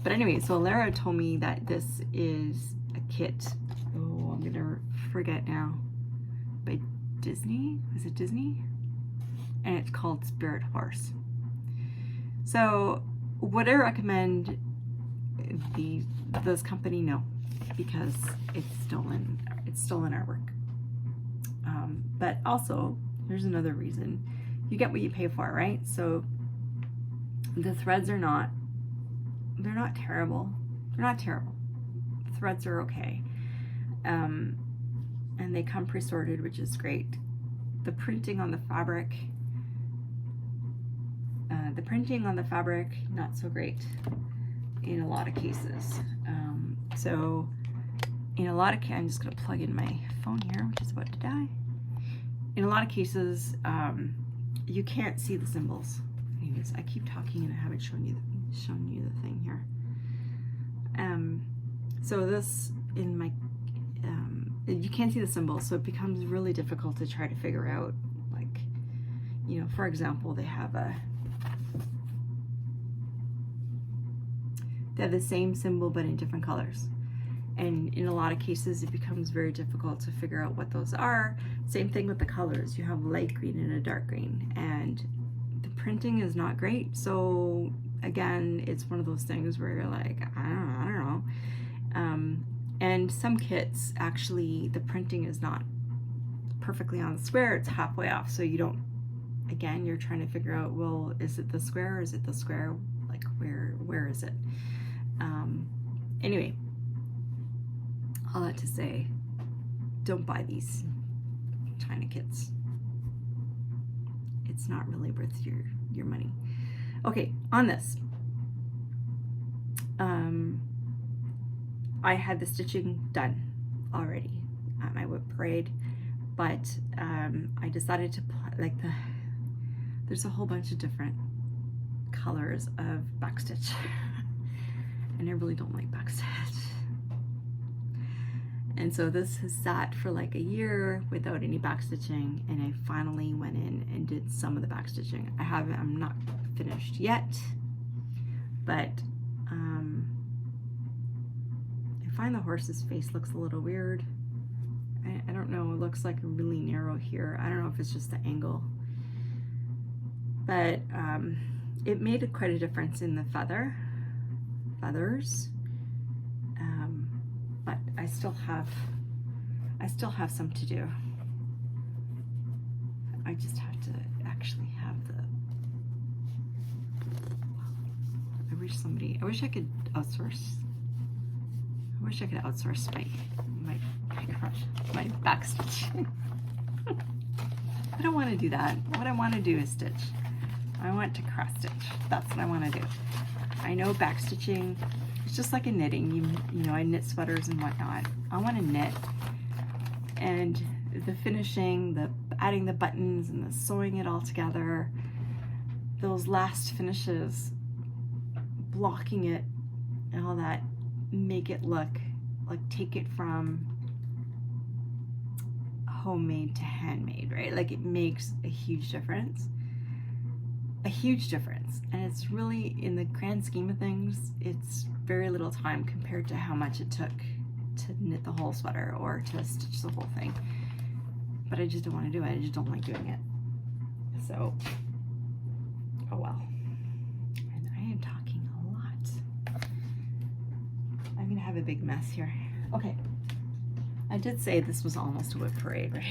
But anyway, so Lara told me that this is a kit, oh, I'm gonna forget now, by Disney? Is it Disney? And it's called Spirit Horse. So would I recommend this company? No, because it's stolen artwork. But also, here's another reason. You get what you pay for, right? So the threads are not, they're not terrible. They're not terrible. The threads are okay. And they come pre-sorted, which is great. The printing on the fabric, not so great in a lot of cases. So in a lot of cases, I'm just gonna plug in my phone here, which is about to die. In a lot of cases, you can't see the symbols. Anyways, I keep talking and I haven't shown you the thing here. So this in my, you can't see the symbols, so it becomes really difficult to try to figure out, like, you know, for example, they have the same symbol but in different colors. And in a lot of cases, it becomes very difficult to figure out what those are. Same thing with the colors. You have a light green and a dark green, and the printing is not great. So again, it's one of those things where you're like, I don't know. And some kits, actually, the printing is not perfectly on the square. It's halfway off. So you don't, again, you're trying to figure out, well, is it the square or is it the square? Like, where is it? Anyway, all that to say, don't buy these China kits. It's not really worth your money. Okay, on this. I had the stitching done already at my WIP Parade, but I decided to put, like, there's a whole bunch of different colors of backstitch. And I really don't like backstitch. And so this has sat for like a year without any backstitching, and I finally went in and did some of the backstitching. I'm not finished yet, but I find the horse's face looks a little weird. I don't know, it looks like really narrow here. I don't know if it's just the angle, but it made quite a difference in the feathers. But I still have some to do. I just have to actually have I wish I could outsource. I wish I could outsource my backstitching. I don't want to do that. What I want to do is stitch. I want to cross stitch. That's what I want to do. I know backstitching, it's just like a knitting. You know, I knit sweaters and whatnot. I want to knit, and the finishing, the adding the buttons and the sewing it all together, those last finishes, blocking it and all that, make it look like, take it from homemade to handmade, right? Like, it makes a huge difference. A huge difference. And it's really, in the grand scheme of things, it's very little time compared to how much it took to knit the whole sweater or to stitch the whole thing. But I just don't want to do it. I just don't like doing it. So, oh well. And I am talking a lot. I'm gonna have a big mess here. Okay. I did say this was almost a WIP Parade, right?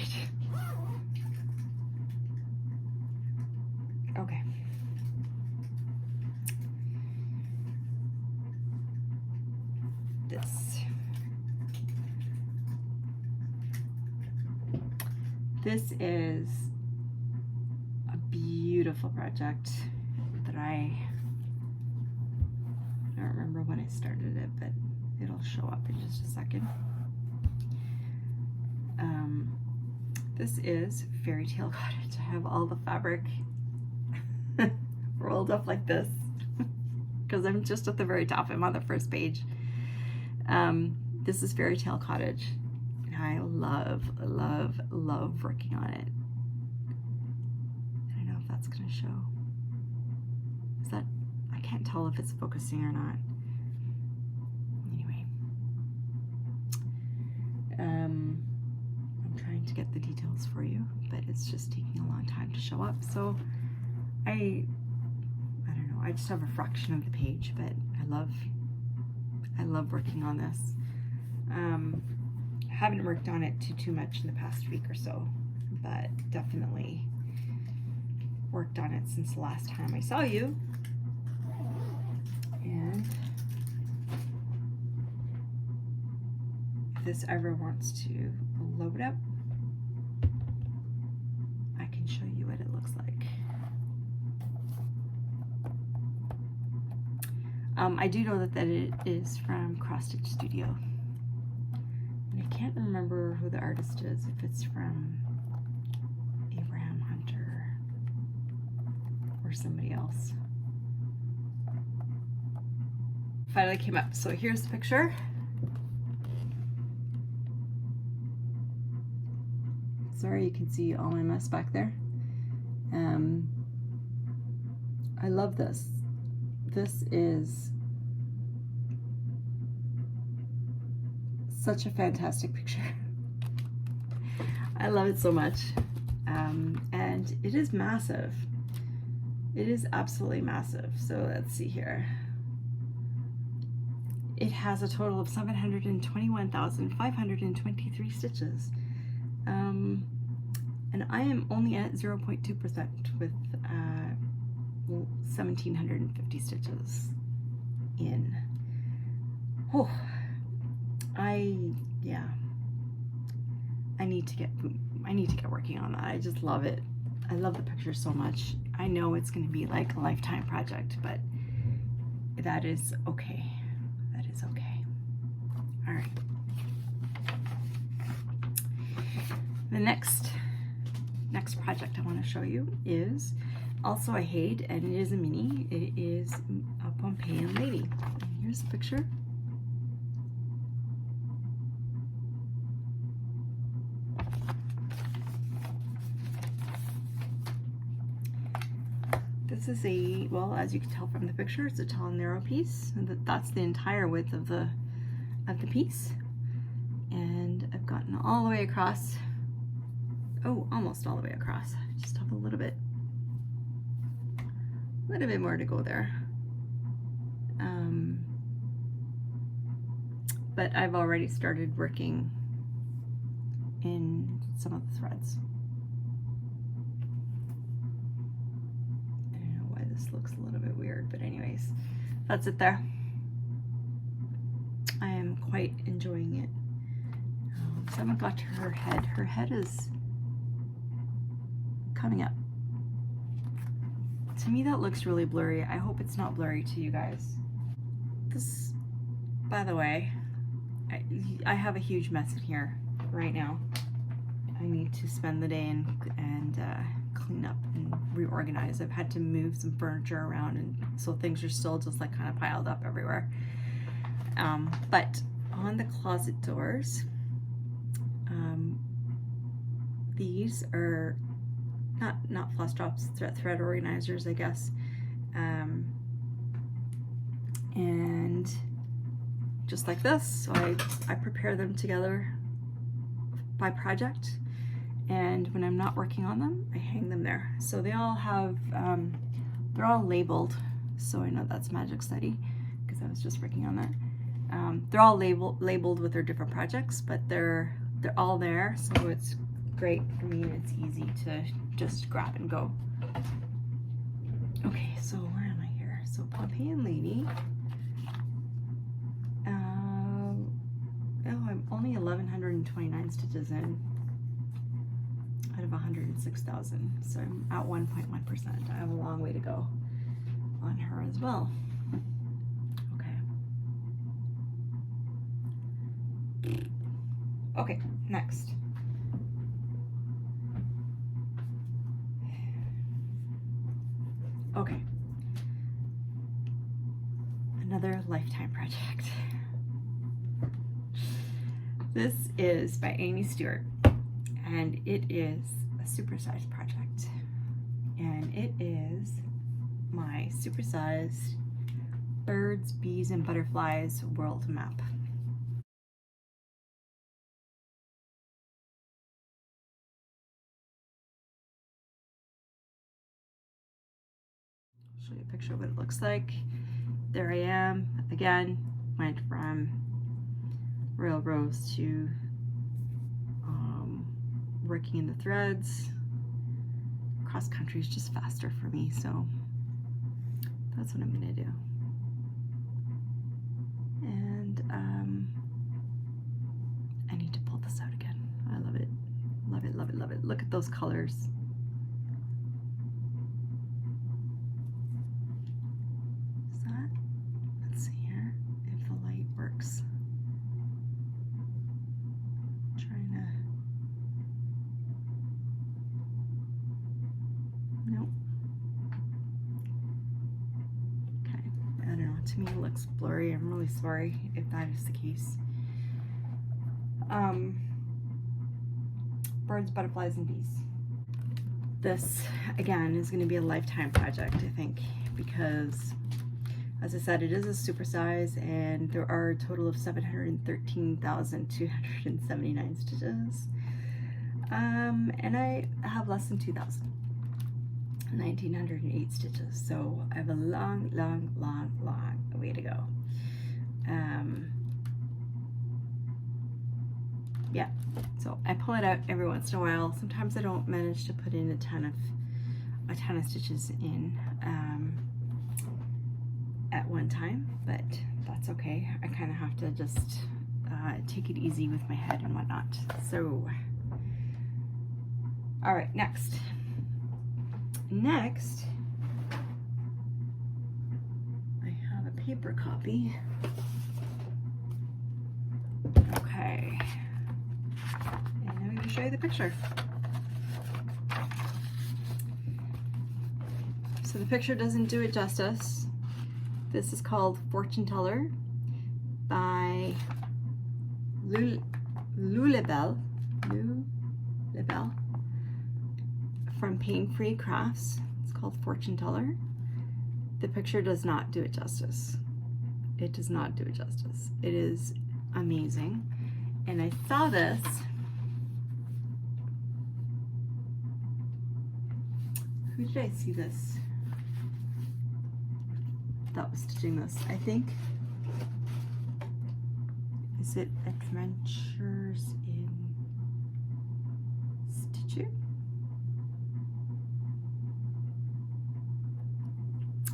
Okay. this. This is a beautiful project that I don't remember when I started it, but it'll show up in just a second. This is Fairy Tale Cottage. I have all the fabric rolled up like this because I'm just at the very top. I'm on the first page. This is Fairy Tale Cottage, and I love, love, love working on it. I don't know if that's gonna show. Is that, I can't tell if it's focusing or not. Anyway, I'm trying to get the details for you, but it's just taking a long time to show up. So I don't know, I just have a fraction of the page, but I love working on this. Haven't worked on it too much in the past week or so, but definitely worked on it since the last time I saw you. And if this ever wants to load up, I can show you what it looks like. I do know that it is from Cross Stitch Studio. And I can't remember who the artist is, if it's from Abraham Hunter or somebody else. Finally came up. So here's the picture. Sorry, you can see all my mess back there. I love this. This is such a fantastic picture. I love it so much. And it is massive. It is absolutely massive. So let's see here. It has a total of 721,523 stitches. And I am only at 0.2% with 1,750 stitches in. Oh, I need to get working on that. I just love it. I love the picture so much. I know it's going to be like a lifetime project, but that is okay. That is okay. All right. The next project I want to show you is also a Haid, and it is a mini. It is a Pompeian Lady. Here's the picture. This is a, well, as you can tell from the picture, it's a tall, narrow piece. That's the entire width of the piece. And I've gotten all the way across. Oh, almost all the way across. I just have a little bit more to go there. But I've already started working in some of the threads. I don't know why this looks a little bit weird, but anyways, that's it there. I am quite enjoying it. So I haven't got to her head. Her head is coming up. To me, that looks really blurry. I hope it's not blurry to you guys. This, by the way, I have a huge mess in here right now. I need to spend the day and clean up and reorganize. I've had to move some furniture around, and so things are still just like kind of piled up everywhere. But on the closet doors, these are not floss drops, thread organizers, I guess. And just like this, so I prepare them together by project, and when I'm not working on them, I hang them there. So they all have, they're all labeled, so I know that's Magic Study, because I was just working on that. They're all labeled with their different projects, but they're all there, so it's great for me, and it's easy to just grab and go. Okay, so where am I here? So Pompeian Lady. only 1,129 stitches in out of 106,000, so I'm at 1.1%. I have a long way to go on her as well. Okay, next. Okay, another lifetime project. This is by Amy Stewart, and it is a supersized project, and it is my supersized birds, bees, and butterflies world map. Show you a picture of what it looks like. There I am again. Went from Royal Rose to working in the threads. Cross country is just faster for me, so that's what I'm gonna do. And I need to pull this out again. I love it, love it, love it, love it. Look at those colors. Let's see here if the light works. Trying to. Nope. Okay. I don't know. To me, it looks blurry. I'm really sorry if that is the case. Birds, butterflies, and bees. This again is going to be a lifetime project, I think, because, as I said, it is a supersize, and there are a total of 713,279 stitches. And I have less than 2,000, 1,908 stitches. So I have a long, long, long, long way to go. Yeah, so I pull it out every once in a while. Sometimes I don't manage to put in a ton of stitches in. At one time, but that's okay. I kind of have to just take it easy with my head and whatnot. So, all right, next, I have a paper copy. Okay, and I'm going to show you the picture. So the picture doesn't do it justice. This is called Fortune Teller by Lulabelle from Pain Free Crafts. It's called Fortune Teller. The picture does not do it justice. It does not do it justice. It is amazing. And I saw this. Who did I see this? That was stitching this, I think. Is it Adventures in Stitching?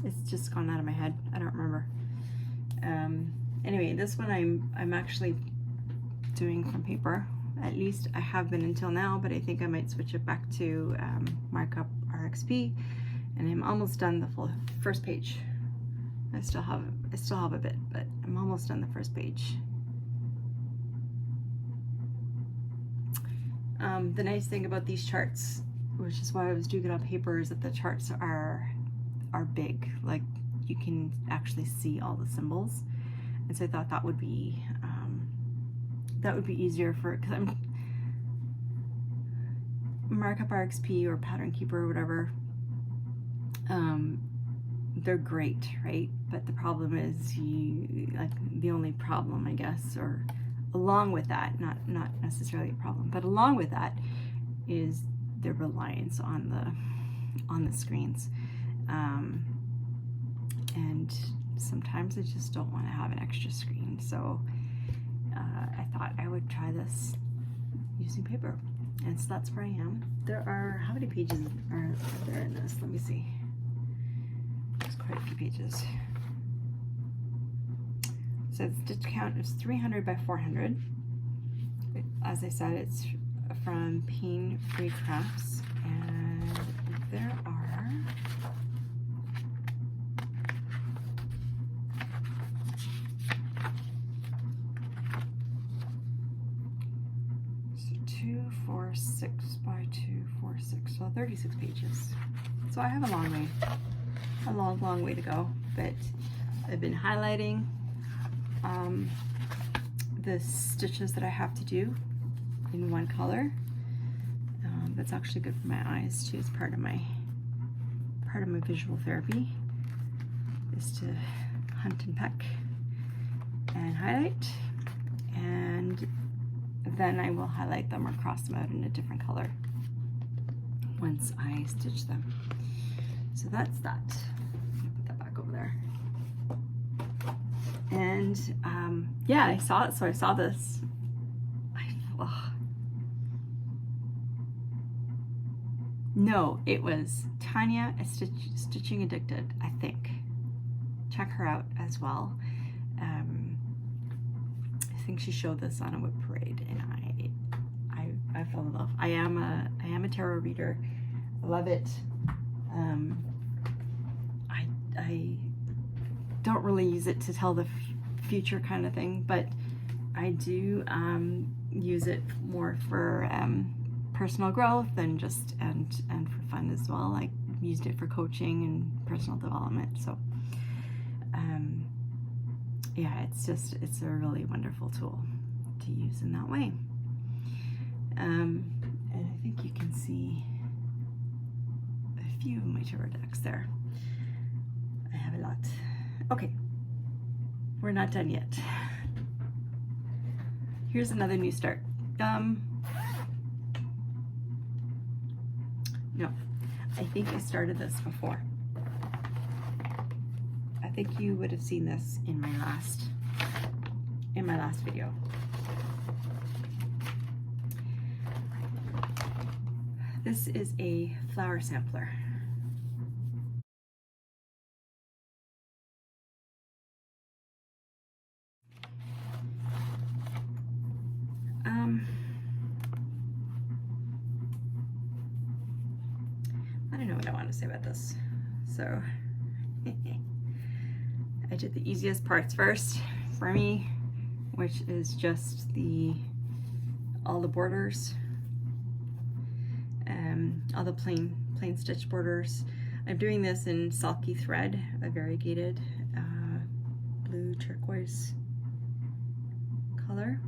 It's just gone out of my head. I don't remember. Anyway, this one I'm actually doing from paper. At least I have been until now, but I think I might switch it back to Markup RXP, and I'm almost done the full first page. I still have a bit, but I'm almost done the first page. The nice thing about these charts, which is why I was doing it on paper, is that the charts are big. Like, you can actually see all the symbols, and so I thought that would be easier for, because I'm Markup RXP or Pattern Keeper or whatever. They're great, right? But the problem is, the only problem, I guess, or along with that, not necessarily a problem, but along with that is the reliance on the screens. And sometimes I just don't want to have an extra screen, so I thought I would try this using paper, and so that's where I am. There are, how many pages are there in this? Let me see. There's quite a few pages. So the stitch count is 300 by 400. as I said, it's from Pain Free Crafts, and there are so 246 by 246, so 36 pages. So I have a long way to go, but I've been highlighting the stitches that I have to do in one color. That's actually good for my eyes too. It's part of my visual therapy, is to hunt and peck and highlight, and then I will highlight them or cross them out in a different color once I stitch them. So that's that. Put that back over there. And yeah, I saw it. So I saw this. No, it was Tanya, a Stitching Addicted, I think. Check her out as well. I think she showed this on a WIP Parade, and I fell in love. I am a tarot reader. I love it. I don't really use it to tell the future kind of thing, but I do use it more for personal growth and just and for fun as well. I used it for coaching and personal development. So yeah, it's a really wonderful tool to use in that way. And I think you can see a few of my tarot decks there. I have a lot. Okay, we're not done yet. Here's another new start. No, I think I started this before. I think you would have seen this in my last video. This is a flower sampler. I don't know what I want to say about this. So I did the easiest parts first for me, which is just all the borders, all the plain stitch borders. I'm doing this in sulky thread, a variegated blue turquoise color.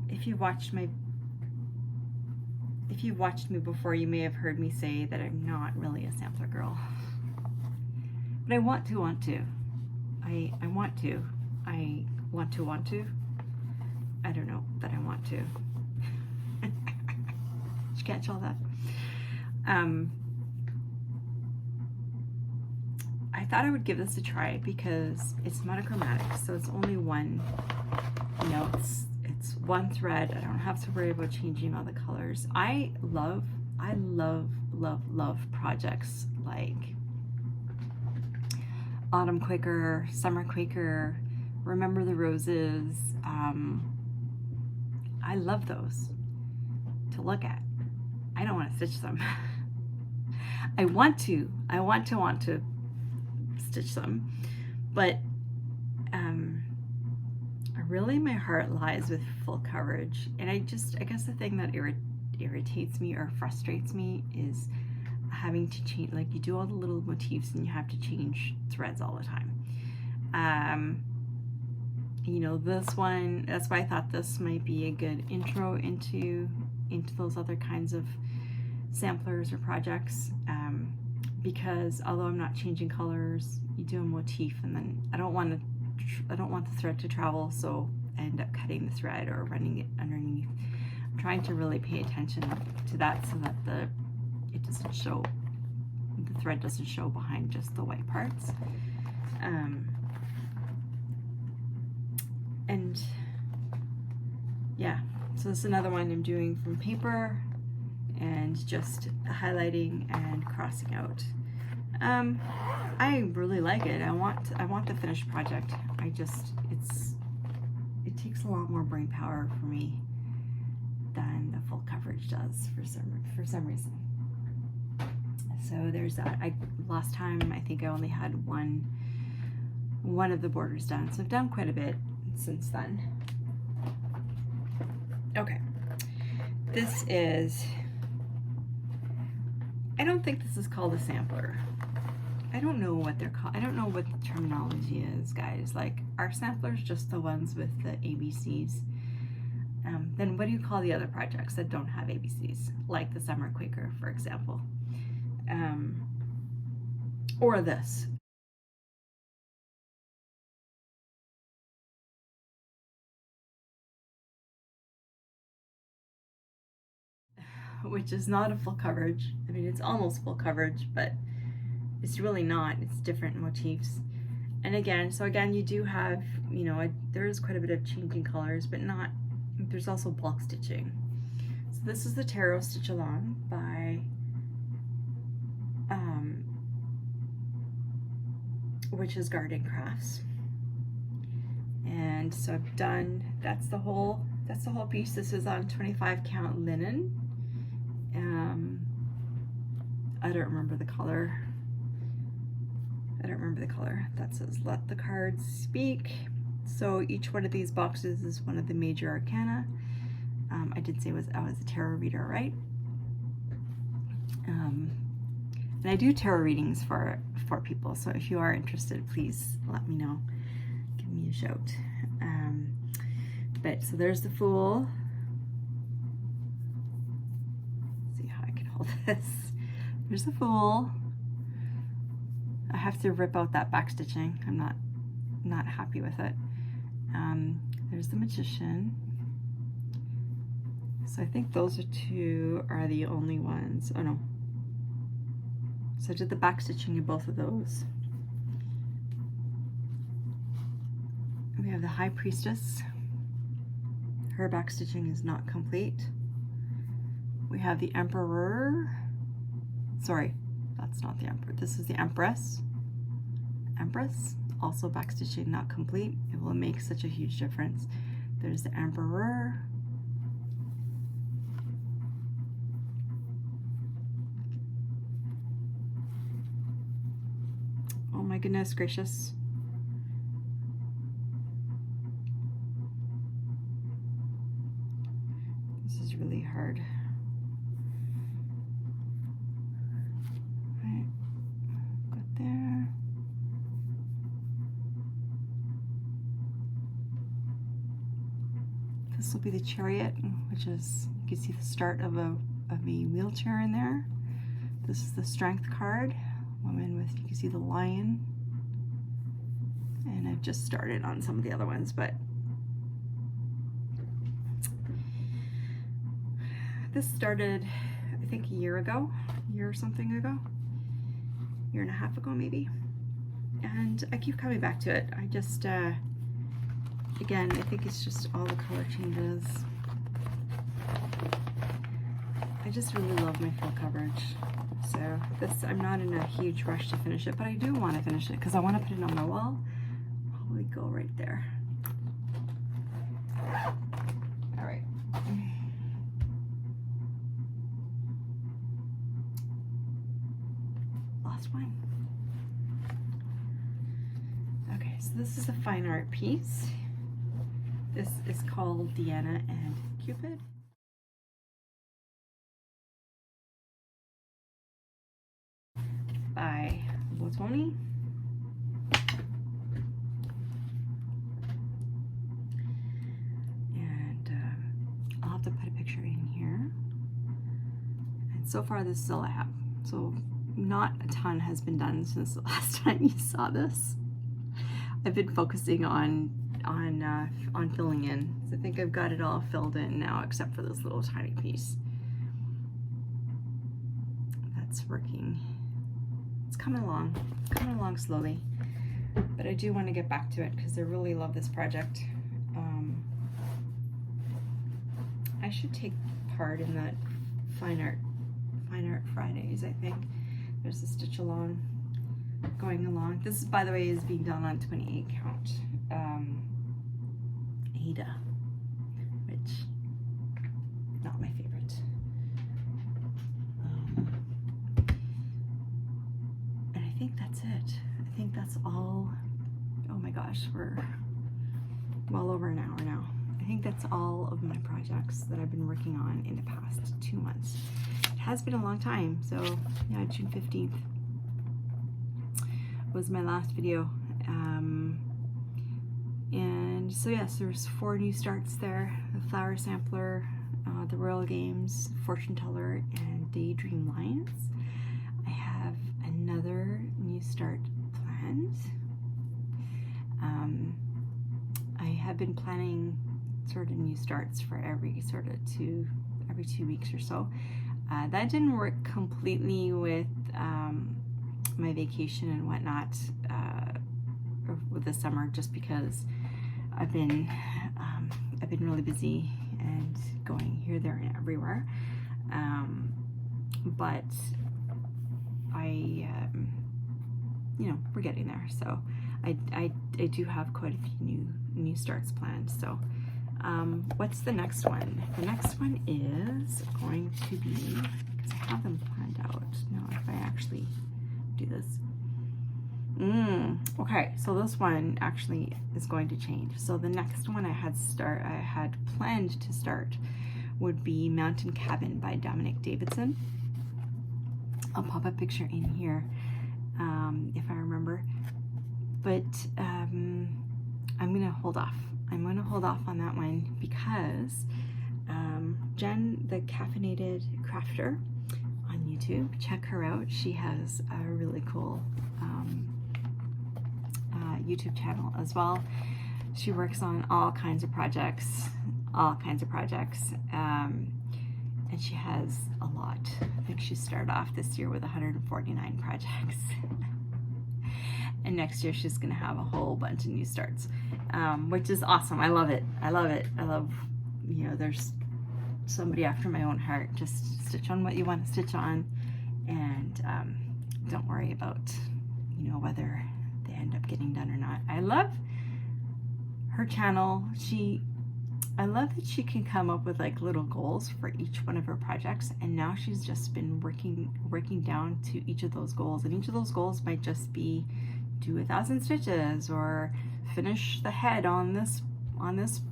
If you've watched me before, you may have heard me say that I'm not really a sampler girl, but I want to. I want to. I don't know that I want to. Did you catch all that? I thought I would give this a try because it's monochromatic, so it's only one, it's one thread. I don't have to worry about changing all the colors. I love projects like Autumn Quaker, Summer Quaker, Remember the Roses. I love those to look at. I don't want to stitch them. I want to stitch them, but really my heart lies with full coverage. And I guess the thing that irritates me or frustrates me is having to change, like you do all the little motifs and you have to change threads all the time. This one, that's why I thought this might be a good intro into those other kinds of samplers or projects, because although I'm not changing colors, you do a motif, and then I don't want the thread to travel, so I end up cutting the thread or running it underneath. I'm trying to really pay attention to that so that the thread doesn't show behind just the white parts. And yeah, so this is another one I'm doing from paper and just highlighting and crossing out. I really like it. I want the finished project. It takes a lot more brain power for me than the full coverage does for some reason. So there's that. Last time I think I only had one of the borders done, so I've done quite a bit since then. Okay, this is, I don't think this is called a sampler. I don't know what they're called. I don't know what the terminology is, guys. Like, are samplers just the ones with the ABCs? Then what do you call the other projects that don't have ABCs? Like the Summer Quaker, for example. Or this. Which is not a full coverage. I mean, it's almost full coverage, but it's really not. It's different motifs. And again, you do have, you know, there is quite a bit of changing colors, but not, there's also block stitching. So this is the Tarot Stitch Along by Witch's Garden Crafts. And so I've done, that's the whole piece. This is on 25 count linen. I don't remember the color. That says Let the Cards Speak. So each one of these boxes is one of the major arcana. I did say I was a tarot reader, right? And I do tarot readings for people, so if you are interested, please let me know. Give me a shout. But so there's the Fool. Let's see how I can hold this. There's the Fool. I have to rip out that back stitching. I'm not happy with it. There's the Magician. So I think those two are the only ones. Oh no. So I did the back stitching in both of those. We have the High Priestess. Her back stitching is not complete. We have the Emperor. Sorry, that's not the Emperor. This is the Empress. Also back stitching not complete. It will make such a huge difference. There's the Emperor. Oh my goodness gracious. This is really hard. Right, got there. This will be the Chariot, which is, you can see the start of a wheelchair in there. This is the Strength card. Woman with, you can see the lion. And I've just started on some of the other ones, but this started, I think, a year or something ago, year and a half ago maybe. And I keep coming back to it. I just, again, I think it's just all the color changes. I just really love my full coverage. So this, I'm not in a huge rush to finish it, but I do want to finish it because I want to put it on my wall. Probably go right there. All right. Last one. Okay, so this is a fine art piece. This is called Deanna and Cupid. By Botoni. And I'll have to put a picture in here. And so far this is all I have. So not a ton has been done since the last time you saw this. I've been focusing on filling in. So I think I've got it all filled in now except for this little tiny piece. That's working. It's coming along slowly, but I do want to get back to it because I really love this project. I should take part in that Fine Art Fridays, I think. There's a stitch along. going along. This, by the way, is being done on 28 count Ada, which not my favorite. And I think that's it. I think that's all. Oh my gosh, we're well over an hour now. I think that's all of my projects that I've been working on in the past 2 months. It has been a long time, so yeah, June 15th was my last video. And so yes, there's 4 new starts there: the Flower Sampler, the Royal Games, Fortune Teller, and Daydream Lions. I have another new start planned. I have been planning sort of new starts for every 2 weeks or so. That didn't work completely with my vacation and whatnot with the summer, just because I've been really busy and going here, there, and everywhere. But you know, we're getting there. So I do have quite a few new starts planned. So what's the next one? The next one is going to be, because I have them planned out now, if I actually do this. Okay, so this one actually is going to change. So the next one I had planned to start would be Mountain Cabin by Dominic Davidson. I'll pop a picture in here if I remember, but I'm gonna hold off. I'm gonna hold off on that one because Jen, the Caffeinated Crafter on YouTube, check her out. She has a really cool YouTube channel as well. She works on all kinds of projects, and she has a lot. I think she started off this year with 149 projects. And next year she's gonna have a whole bunch of new starts, which is awesome. I love it. I love, you know, there's somebody after my own heart. Just stitch on what you want to stitch on, and don't worry about, you know, whether they end up getting done or not. I love her channel. I love that she can come up with like little goals for each one of her projects, and now she's just been working down to each of those goals, and each of those goals might just be do 1,000 stitches or finish the head on this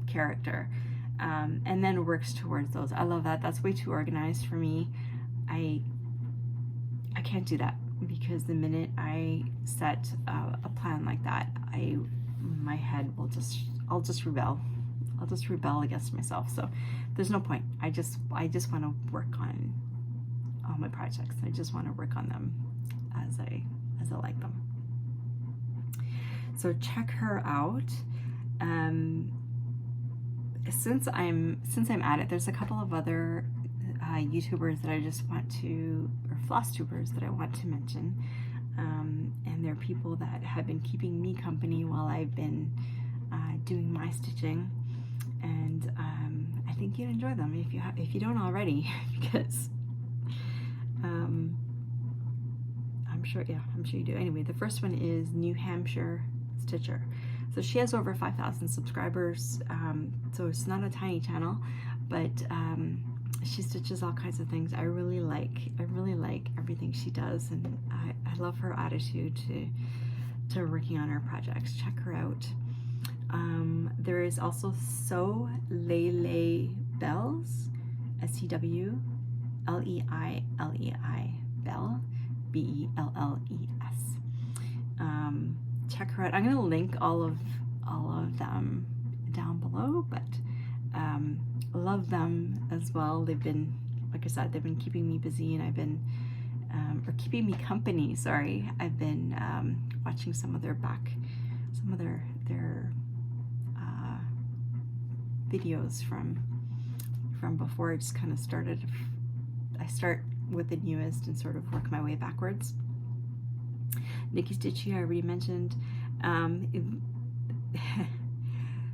character, and then works towards those. I love that. That's way too organized for me. I can't do that, because the minute I set a plan like that, my head will I'll just rebel. I'll just rebel against myself. So there's no point. I just want to work on all my projects. I just want to work on them as I like them. So check her out. Since I'm at it, there's a couple of other YouTubers that I just want to, or Floss tubers that I want to mention, and they're people that have been keeping me company while I've been doing my stitching, and I think you'd enjoy them if you don't already, because I'm sure you do. Anyway, the first one is New Hampshire Stitcher. So she has over 5,000 subscribers, so it's not a tiny channel, but she stitches all kinds of things. I really like everything she does, and I love her attitude to working on her projects. Check her out. There is also Sew Lele Bells, SEWLEILEI Bell, BELLES. Check her out. I'm going to link all of them down below, but love them as well. They've been, like I said, they've been keeping me busy, and I've been or keeping me company. Sorry, I've been watching some of their videos from before. I just kind of started. I start with the newest and sort of work my way backwards. Nikki Stitchy, I already mentioned.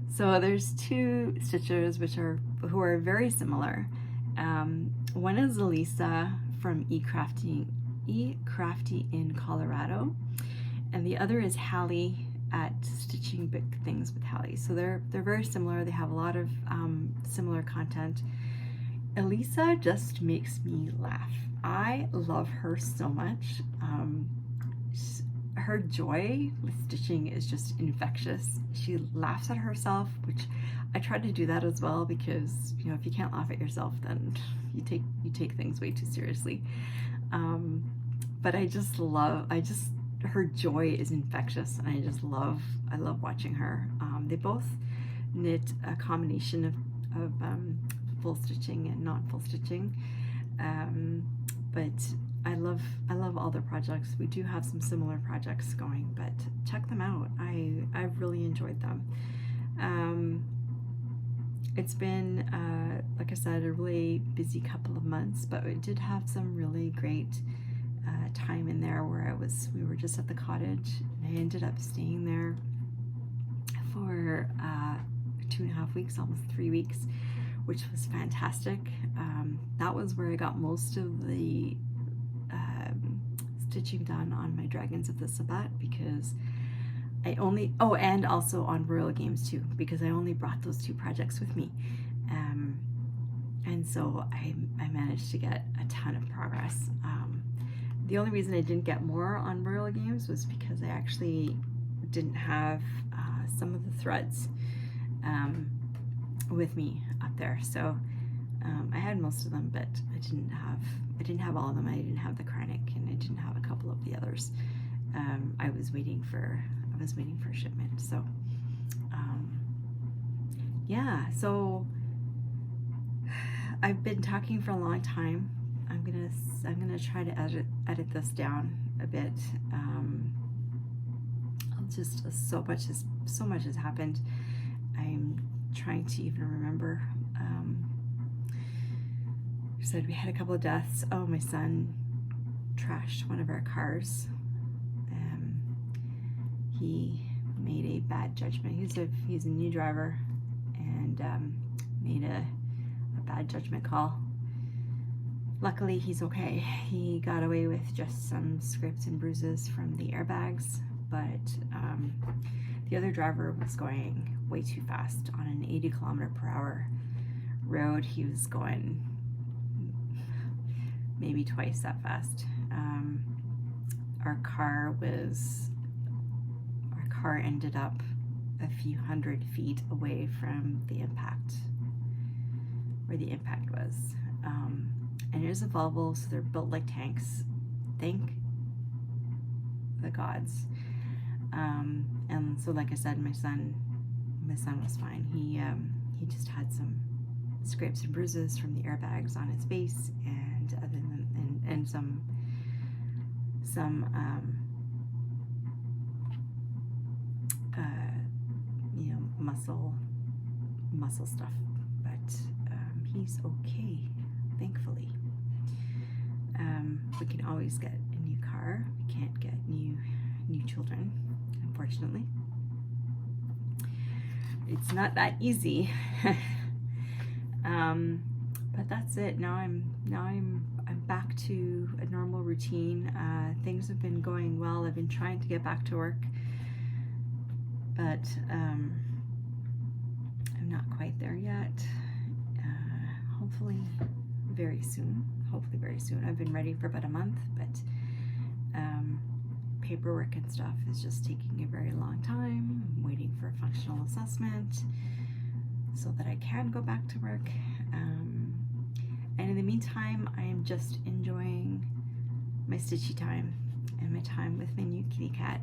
So there's 2 stitchers who are very similar. One is Elisa from eCrafty in Colorado, and the other is Hallie at Stitching Big Things with Hallie. So they're very similar. They have a lot of similar content. Elisa just makes me laugh. I love her so much. Her joy with stitching is just infectious. She laughs at herself, which I try to do that as well, because you know, if you can't laugh at yourself, then you take things way too seriously. But I just her joy is infectious, and I love watching her. They both knit a combination of full stitching and not full stitching, but I love all their projects. We do have some similar projects going, but check them out. I've really enjoyed them. It's been like I said, a really busy couple of months, but we did have some really great time in there where we were just at the cottage, and I ended up staying there for 2.5 weeks, almost 3 weeks, which was fantastic. That was where I got most of the stitching done on my Dragons of the Sabbat, because I only, and also on Royal Games too, because I only brought those 2 projects with me. And so I managed to get a ton of progress. The only reason I didn't get more on Royal Games was because I actually didn't have some of the threads with me up there. So I had most of them, but I didn't have all of them. I didn't have the Kreinik, and I didn't have a couple of the others. I was waiting for shipment. So yeah, so I've been talking for a long time. I'm gonna try to edit this down a bit. Just so much has happened. I'm trying to even remember. I said we had a couple of deaths. Oh, my son trashed one of our cars. He made a bad judgment. He's a new driver, and made a bad judgment call. Luckily, he's okay. He got away with just some scrapes and bruises from the airbags, but the other driver was going way too fast on an 80km/h road. He was going maybe twice that fast. Our car ended up a few hundred feet away from the impact, where the impact was. And it is a Volvo, so they're built like tanks. Thank the gods. And so, like I said, my son was fine. He just had some scrapes and bruises from the airbags on his face, and some you know, muscle stuff, but he's okay, thankfully. We can always get a new car. We can't get new children, unfortunately. It's not that easy. But that's it. Now I'm back to a normal routine. Things have been going well. I've been trying to get back to work, but I'm not quite there yet. Hopefully very soon. I've been ready for about a month, but paperwork and stuff is just taking a very long time. I'm waiting for a functional assessment so that I can go back to work. And in the meantime, I am just enjoying my stitchy time and my time with my new kitty cat.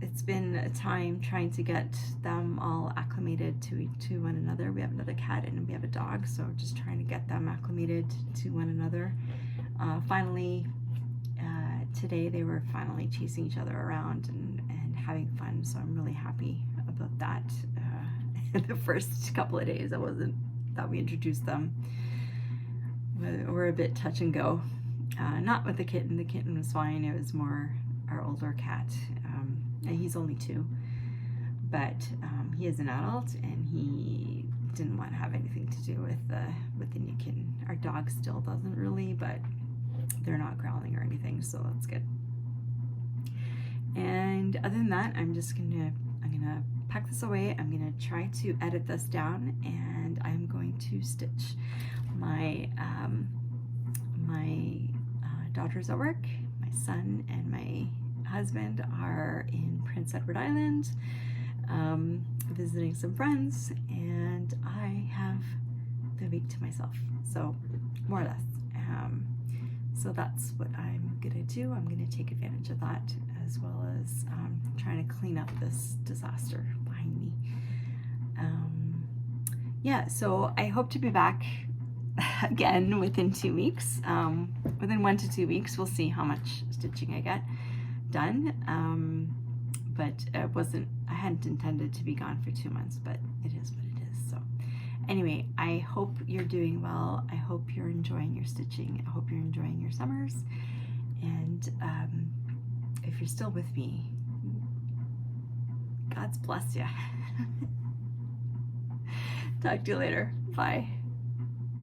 It's been a time trying to get them all acclimated to one another. We have another cat and we have a dog, so just trying to get them acclimated to one another. Finally, today they were finally chasing each other around and having fun, so I'm really happy about that. The first couple of days, that we introduced them, were a bit touch and go. Not with the kitten. The kitten was fine. It was more our older cat, and he's only 2, but he is an adult, and he didn't want to have anything to do with the new kitten. Our dog still doesn't really, but they're not growling or anything, so that's good. And other than that, I'm gonna pack this away. I'm gonna try to edit this down, and I'm going to stitch. My daughter's at work, my son and my husband are in Prince Edward Island, visiting some friends, and I have the week to myself, so more or less. So that's what I'm gonna do. I'm gonna take advantage of that, as well as trying to clean up this disaster behind me. Yeah, so I hope to be back again within 2 weeks. Within 1 to 2 weeks, we'll see how much stitching I get done. But I hadn't intended to be gone for 2 months, but it is what it is. So anyway, I hope you're doing well. I hope you're enjoying your stitching. I hope you're enjoying your summers. And if you're still with me, God's bless you. Talk to you later. Bye.